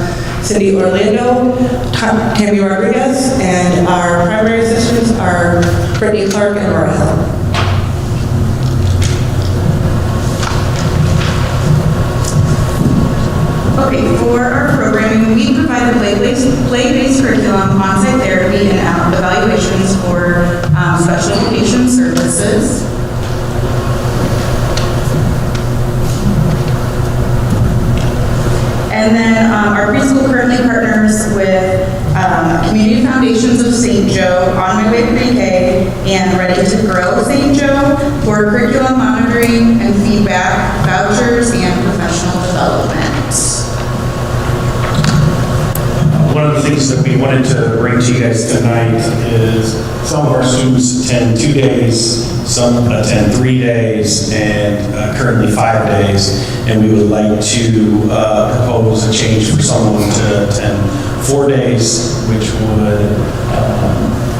Cindy Orlando, Tammy Rodriguez, and our primary assistants are Brittany Clark and Laura Hill. Okay, for our programming, we provide a play-based curriculum, on-site therapy, and evaluations for special education services. And then our preschool currently partners with Community Foundations of St. Joe, On My Way Pre-K, and Ready to Grow St. Joe for curriculum monitoring and feedback, vouchers, and professional development. One of the things that we wanted to bring to you guys tonight is some of our students attend 2 days, some attend 3 days, and currently 5 days. And we would like to propose a change for someone to attend 4 days, which would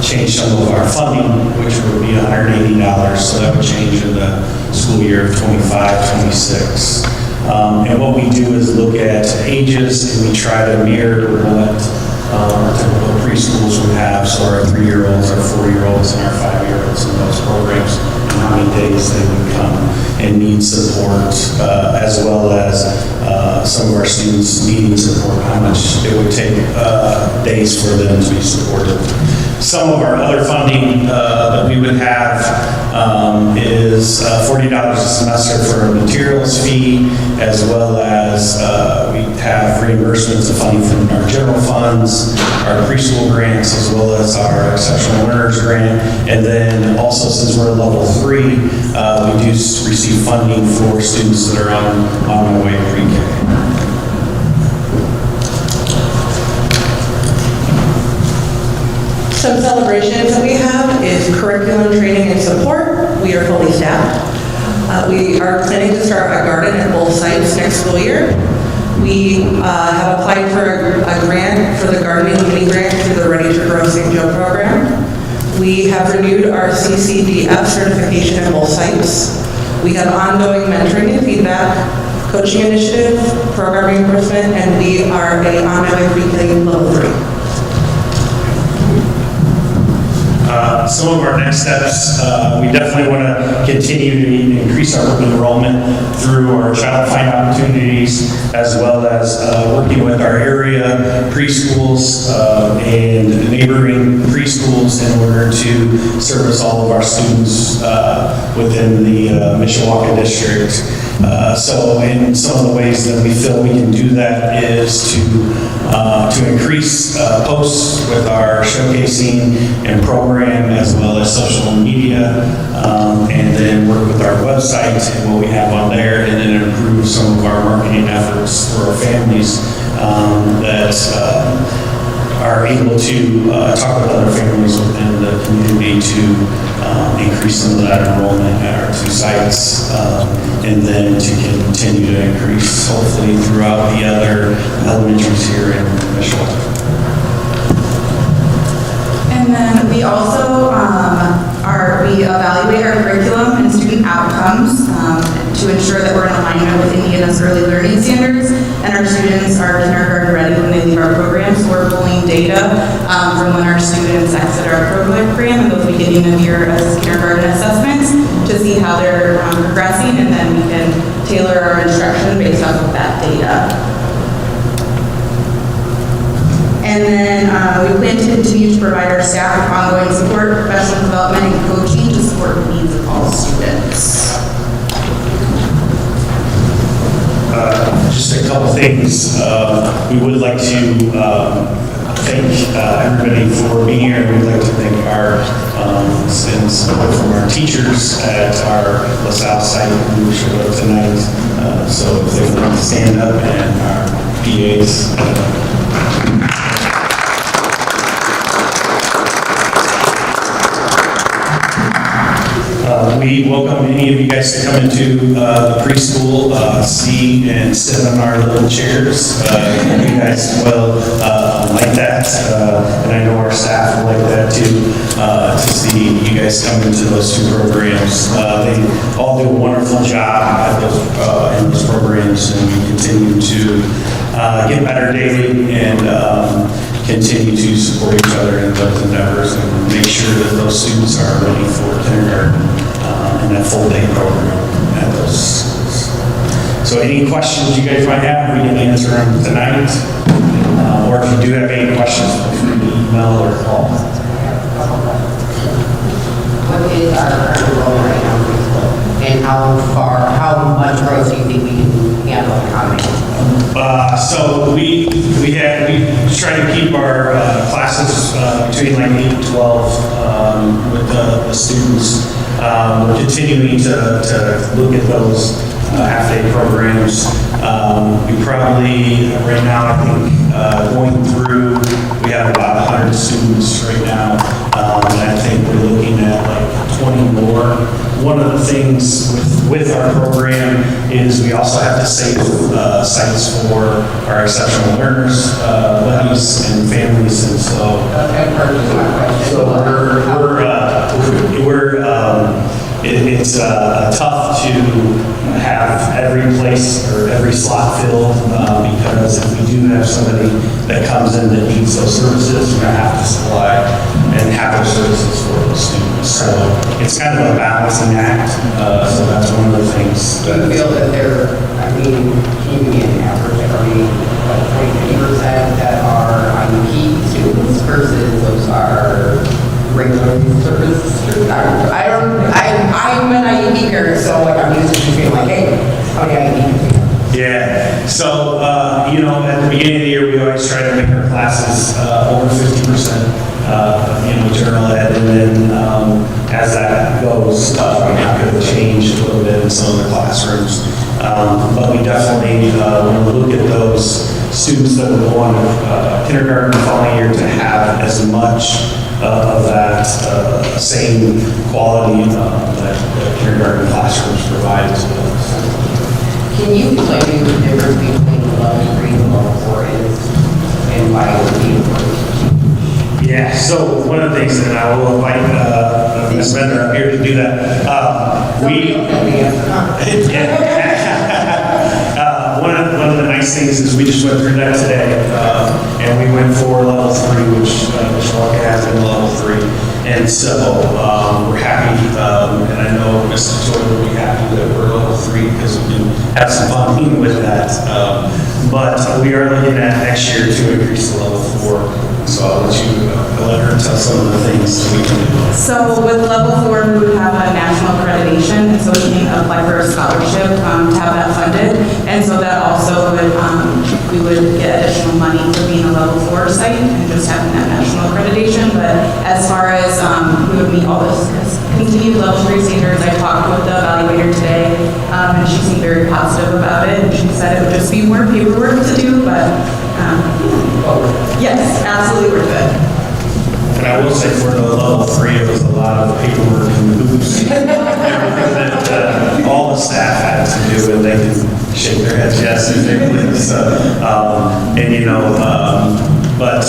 change some of our funding, which would be $180. So that would change in the school year of 25-26. And what we do is look at ages, and we try to mirror what our typical preschools would have. So our 3-year-olds, our 4-year-olds, and our 5-year-olds in those programs, and how many days they would come and need support, as well as some of our students needing support, how much it would take days for them to be supported. Some of our other funding that we would have is $40 a semester for a materials fee, as well as we have reimbursements of funding from our general funds, our preschool grants, as well as our exceptional learners grant. And then also, since we're at level 3, we do receive funding for students that are on my way pre-K. Some celebrations that we have is curriculum training and support. We are fully staffed. We are planning to start a garden at both sites next school year. We have applied for a grant for the gardening mini grant through the Ready to Grow St. Joe program. We have renewed our CCDF certification at both sites. We have ongoing mentoring and feedback, coaching initiative, program reimbursement, and we are a on-my-way pre-K level 3. Some of our next steps, we definitely want to continue to increase our open enrollment through our child find opportunities, as well as working with our area preschools and neighboring preschools in order to service all of our students within the Mishawaka district. So in some of the ways that we feel we can do that is to increase posts with our showcasing and program, as well as social media, and then work with our website and what we have on there, and then improve some of our marketing efforts for our families that are able to talk with other families within the community to increase some of that enrollment at our 2 sites, and then to continue to increase hopefully throughout the other elementaries here in Mishawaka. And then we also we evaluate our curriculum and student outcomes to ensure that we're in alignment with Indiana's early learning standards, and our students are kindergarten ready when they leave our program. So we're pulling data from when our students exit our program and those beginning of year as kindergarten assessments to see how they're progressing, and then we can tailor our instruction based off of that data. And then we plan to continue to provide our staff with ongoing support, professional development, and coaching to support the needs of all students. Just a couple things. We would like to thank everybody for being here. We'd like to thank our and support from our teachers at our LaSalle site who showed up tonight. So if they would like to stand up, and our PAs. We welcome any of you guys to come into the preschool, see and sit on our little chairs. You guys will like that, and I know our staff will like that too, to see you guys come into those two programs. They all do a wonderful job at those, in those programs, and we continue to get better daily and continue to support each other in those endeavors and make sure that those students are ready for kindergarten and that full day program at those schools. So any questions you guys might have, we can answer them tonight. Or if you do have any questions, feel free to email or call. What is our current enrollment right now in preschool? And how much growth do you think we can handle and accommodate? So we try to keep our classes between like 8 and 12 with the students. We're continuing to look at those half-day programs. We probably, right now, I think, going through, we have about 100 students right now. And I think we're looking at like 20 more. One of the things with our program is we also have to save sites for our exceptional learners, levies, and families, and so. It's tough to have every place or every slot filled because if we do have somebody that comes in that needs those services, we're going to have to supply and have those services for those students. So it's kind of a balancing act. So that's one of the things. Do you feel that there, I mean, can you give me an average, are we like 20% that are IEP students versus those are regular services? I'm an IEP parent, so like I'm used to feeling like, hey, how do IEP? Yeah, so, you know, at the beginning of the year, we always try to make our classes over 50%, general ed, and then as that goes, we could change a little bit in some of the classrooms. But we definitely want to look at those students that will go on kindergarten the following year to have as much of that same quality that kindergarten classrooms provide as well. Can you explain to me the difference between level 3 and level 4 is and why it would be important? Yeah, so one of the things, and I will invite Ms. Bender up here to do that. One of the nice things is we just went through that today, and we went for level 3, which Mishawaka has in level 3. And so we're happy, and I know Mr. Joy will be happy that we're level 3 because we can have some fun with that. But we are looking at next year to increase the level 4. So I'll let her tell some of the things that we can do. So with level 4, we would have a national accreditation, and so we can apply for a scholarship to have that funded. And so that also would, we would get additional money for being a level 4 site and just having that national accreditation. But as far as we would meet all those continued level 3 standards, I talked with the evaluator today, and she seemed very positive about it. And she said it would just be more paperwork to do, but yes, absolutely worth it. And I will say for the level 3, it was a lot of paperwork and hoops. Everything that all the staff had to do, and they can shake their heads yes if they would. So, but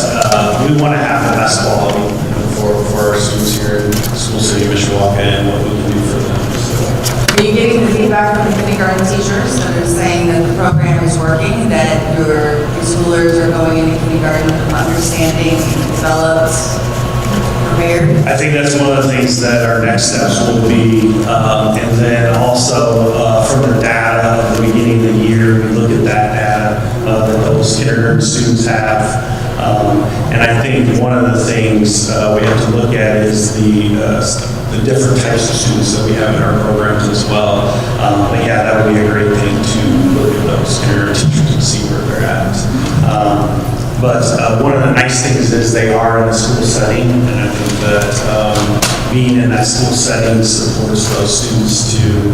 we want to have the best quality for our students here in School City of Mishawaka and what we can do for them. Are you getting the feedback from the kindergarten teachers that are saying that the program is working, that your preschoolers are going into kindergarten with understanding, developed, prepared? I think that's one of the things that our next steps will be, and then also from the data at the beginning of the year, we look at that data that those kindergarten students have. And I think one of the things we have to look at is the different types of students that we have in our programs as well. But yeah, that would be a great thing to look at those kindergarten teachers and see where they're at. But one of the nice things is they are in a school setting, and I think that being in that school setting supports those students to,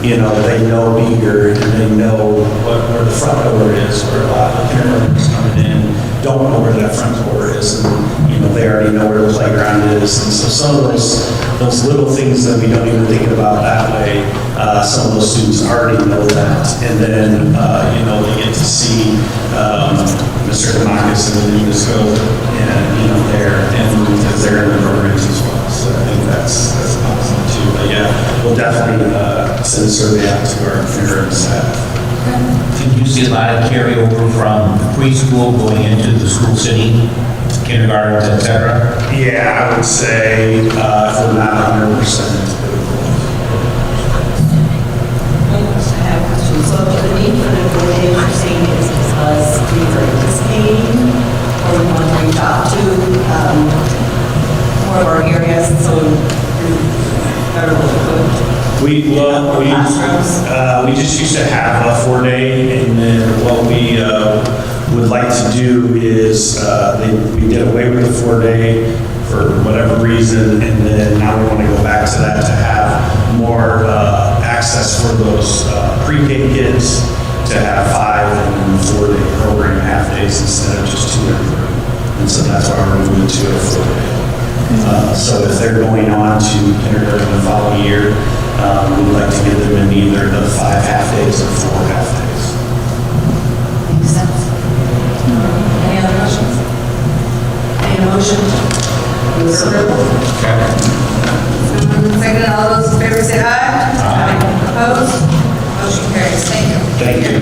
they know Beaker and they know where the front door is, where a lot of kindergartners coming in. don't know where that front door is, and, they already know where the playground is, and so some of those little things that we don't even think about that way, some of those students already know that, and then, they get to see Mr. Demakis and the UNESCO, and, there, and because they're in the programs as well, so I think that's awesome too, but yeah, we'll definitely send a survey out to our kindergarten staff. Did you see a lot of carryover from preschool going into the school city, kindergartens, et cetera? Yeah, I would say, if we're not 100%. I have a question. So the need for the employee you're saying is because we are anticipating or we want to reach out to more of our areas, so better equipped. We just used to have a 4-day, and then what we would like to do is, we did away with the 4-day for whatever reason, and then now we want to go back to that to have more access for those pre-K kids to have 5 and 4-day program half days instead of just 2 and 3. And so that's why we're moving to a 4-day. So if they're going on to kindergarten the following year, we'd like to get them in either the 5 half days or 4 half days. Makes sense. Any other questions? Any motion? Second, all those in favor say aye. Aye. Opposed? Motion carries. Thank you. Thank you.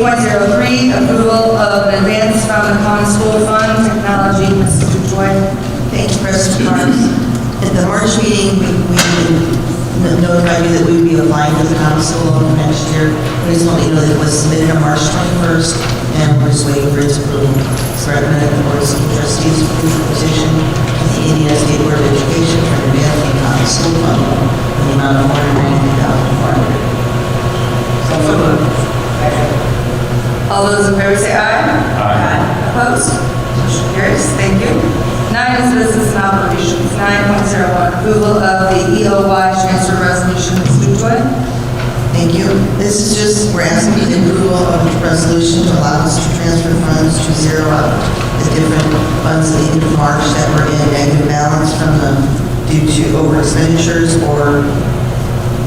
8.03, approval of an advance from the Common School Fund Technology. Mrs. Joy. Thank you, President Parks. At the March meeting, we notified you that we would be applying for the Common School loan for next year. We just want you to know that it was submitted on March 21st, and we're just waiting for its approval. It's recommended the Board of School Trustees approve the petition to the Indiana State Board of Education for an advance from the Common School Fund in the amount of $493,400. So moved. All those in favor say aye. Aye. Opposed? Motion carries. Thank you. 9 is business and operations. 9.01, approval of the EOY transfer resolution. Ms. Joy. Thank you. This is just, we're asking for the approval of the resolution to allow us to transfer funds to zero out the different funds at the end of March that were in negative balance due to over expenditures or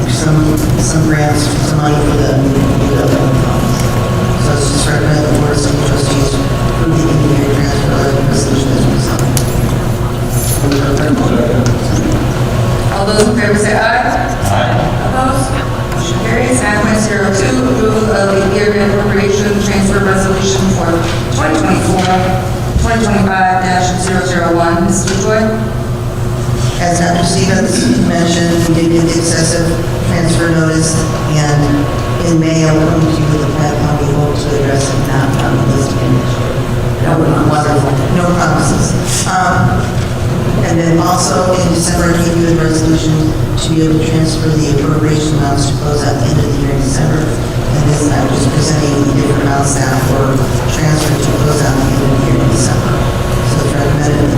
some grants, some money for the building funds. So it's just recommend the Board of School Trustees approve the end-of-year transfer resolution as presented. All those in favor say aye. Aye. Opposed? Motion carries. 9.02, approval of the year-end appropriation transfer resolution for 2024-2025-001. Ms. Joy. As Dr. Stevens mentioned, we did get the excessive transfer notice, and in May, I'll come to you with a plan how we hope to address it, not on the list again this year. That would be wonderful. No promises. And then also in December, I gave you a resolution to be able to transfer the appropriation amounts to close out the end of the year in December. And this, I'm just presenting the different amounts now for transfer to close out the end of the year in December. So it's recommended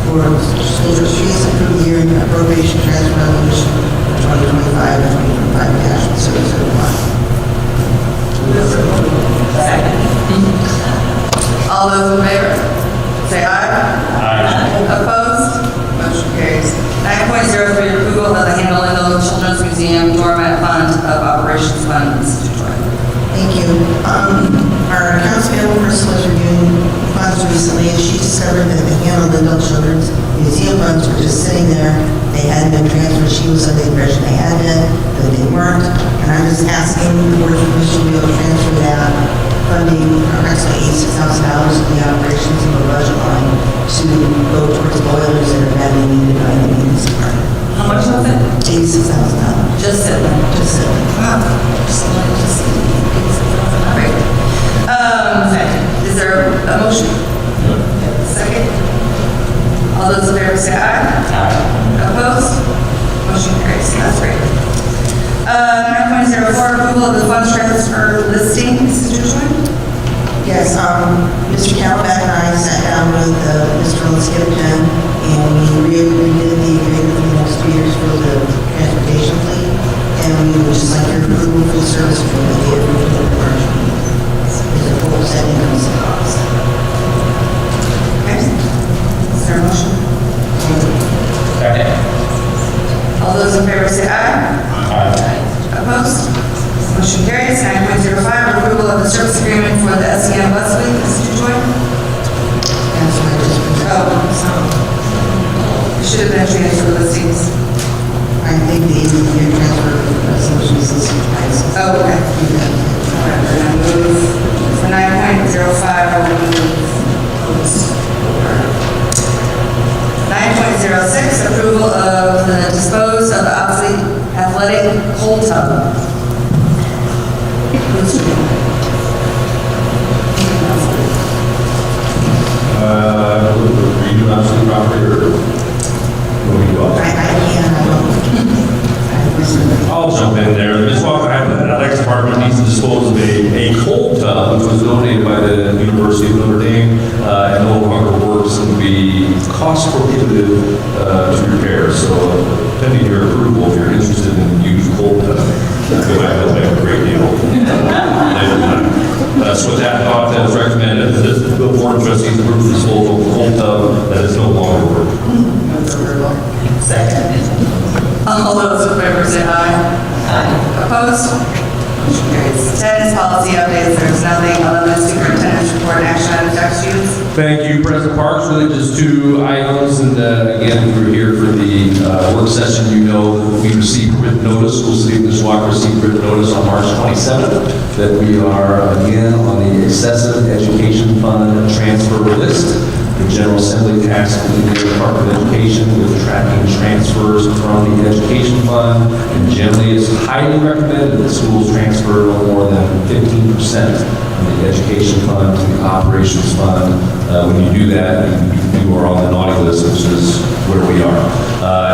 for school trustees to approve the year appropriation transfer resolution for 2025 and 2025-001. All those in favor say aye. Aye. Opposed? Motion carries. 9.03, approval of the Handle Children's Museum doormat fund of operations fund. Mrs. Joy. Thank you. Our accounts payable person was reviewing funds recently, and she discovered that the Handle Children's Museum funds were just sitting there. They hadn't been transferred. She was under the impression they had been, but they weren't. And I'm just asking the board's permission to be able to transfer that funding approximately $86,000 in the operations of the budget line to go towards boilers that are badly needed by the maintenance department. How much was it? $86,000. Just sitting there. Just sitting there. Wow. All right. Is there a motion? Second. All those in favor say aye. Aye. Opposed? Motion carries. That's great. 9.04, approval of the funds transfer listing. Mrs. Joy. Yes, Mr. Calabac and I sat down with Mr. Skipton, and we redid the agreement for the next 2 years for the transportation fleet, and we would just like your approval for the service agreement we approved for the commercial. It's a full Motion carries. 9.05, approval of the service agreement for the SEM bus fleet. Mr. Joy? It should have been transfer listings. I think the end-of-year transfer resolution is listed twice. Oh, okay. All right, we're going to move for 9.05, we're going to move 9.06, approval of the dispose of the obsolete athletic cold tub. You do obsolete property or what do you do? I'll jump in there. The Mishawaka Athletics Department needs to dispose of a cold tub, which was donated by the University of Notre Dame, and no longer works and will be cost prohibitive to repair. So, pending your approval, if you're interested in used cold tub, that'll make a great deal. So with that thought, that is recommended that the board of trustees approve the disposal of the cold tub that is no longer working. Second. All those in favor say aye. Aye. Opposed? Motion carries. 10 is policy updates. There's nothing. 11 is superintendent's report and action items. Dr. Stevens? Thank you, President Parks. Really just two items, and again, we were here for the work session. You know that we received written notice, School City of Mishawaka received written notice on March 27th that we are again on the excessive education fund transfer list. The General Assembly tasked the Department of Education with tracking transfers from the education fund, and generally it's highly recommended that schools transfer no more than 15% from the education fund to the operations fund. When you do that, you are on the naughty list, which is where we are.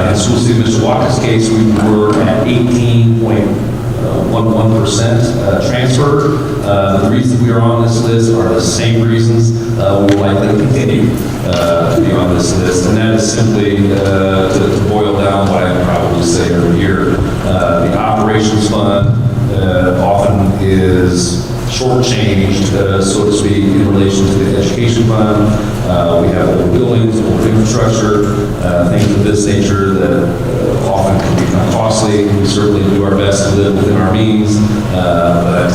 In School City of Mishawaka's case, we were at 18.11% transfer. The reasons we are on this list are the same reasons we will likely continue to be on this list, and that is simply to boil down what I probably say every year. The operations fund often is shortchanged, so to speak, in relation to the education fund. We have old buildings, old infrastructure, things of this nature that often can become costly. We certainly do our best to live within our means, but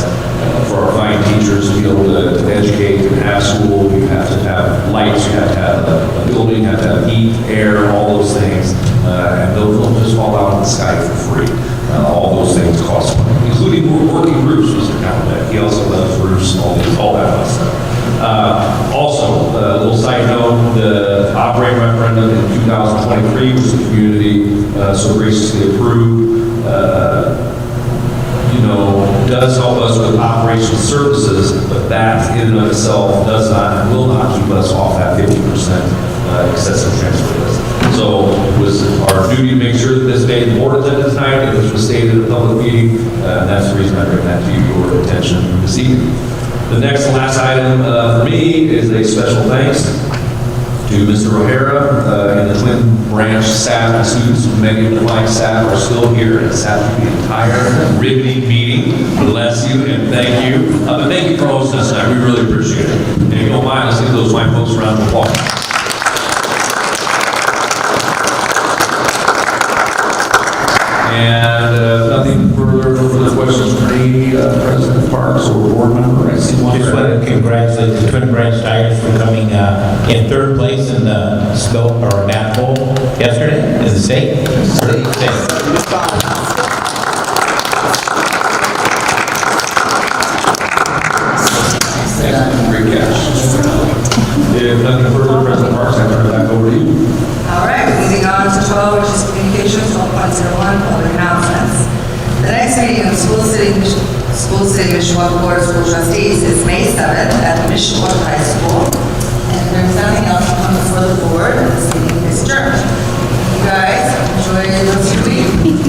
for our fine teachers to be able to educate and have school, you have to have lights, you have to have a building, you have to have heat, air, all those things, and those don't just fall out of the sky for free. All those things cost money, including working roofs, Mr. Camelback. He also loves roofs, all that kind of stuff. Also, a little side note, the operating referendum in 2023, which the community so graciously approved, does help us with operation services, but that in and of itself does not and will not keep us off that 50% excessive transfer list. So it was our duty to make sure that this made the board attendance tonight, and this was stated at a public meeting, and that's the reason I bring that to your attention this evening. The next and last item for me is a special thanks to Mr. O'Hara and the Twin Branch staff and students. Many of the line staff are still here and sat through the entire riveting meeting. Bless you and thank you. But thank you for hosting us tonight. We really appreciate it. And if you don't mind, let's give those fine folks a round of applause. And nothing further questions for me, President Parks or board member. I see one. Just want to congratulate the Twin Branch Tigers for coming in third place in the scope or math bowl yesterday in the state. Great catch. If nothing further, President Parks, I turn it back over to you. All right, moving on to 12, which is communications, 12.01, public announcements. The next meeting of the School City Mishawaka Board of School Trustees is May 7th at the Mishawaka High School. And if there's nothing else to come before the board, this meeting is adjourned. You guys enjoy the rest of your week.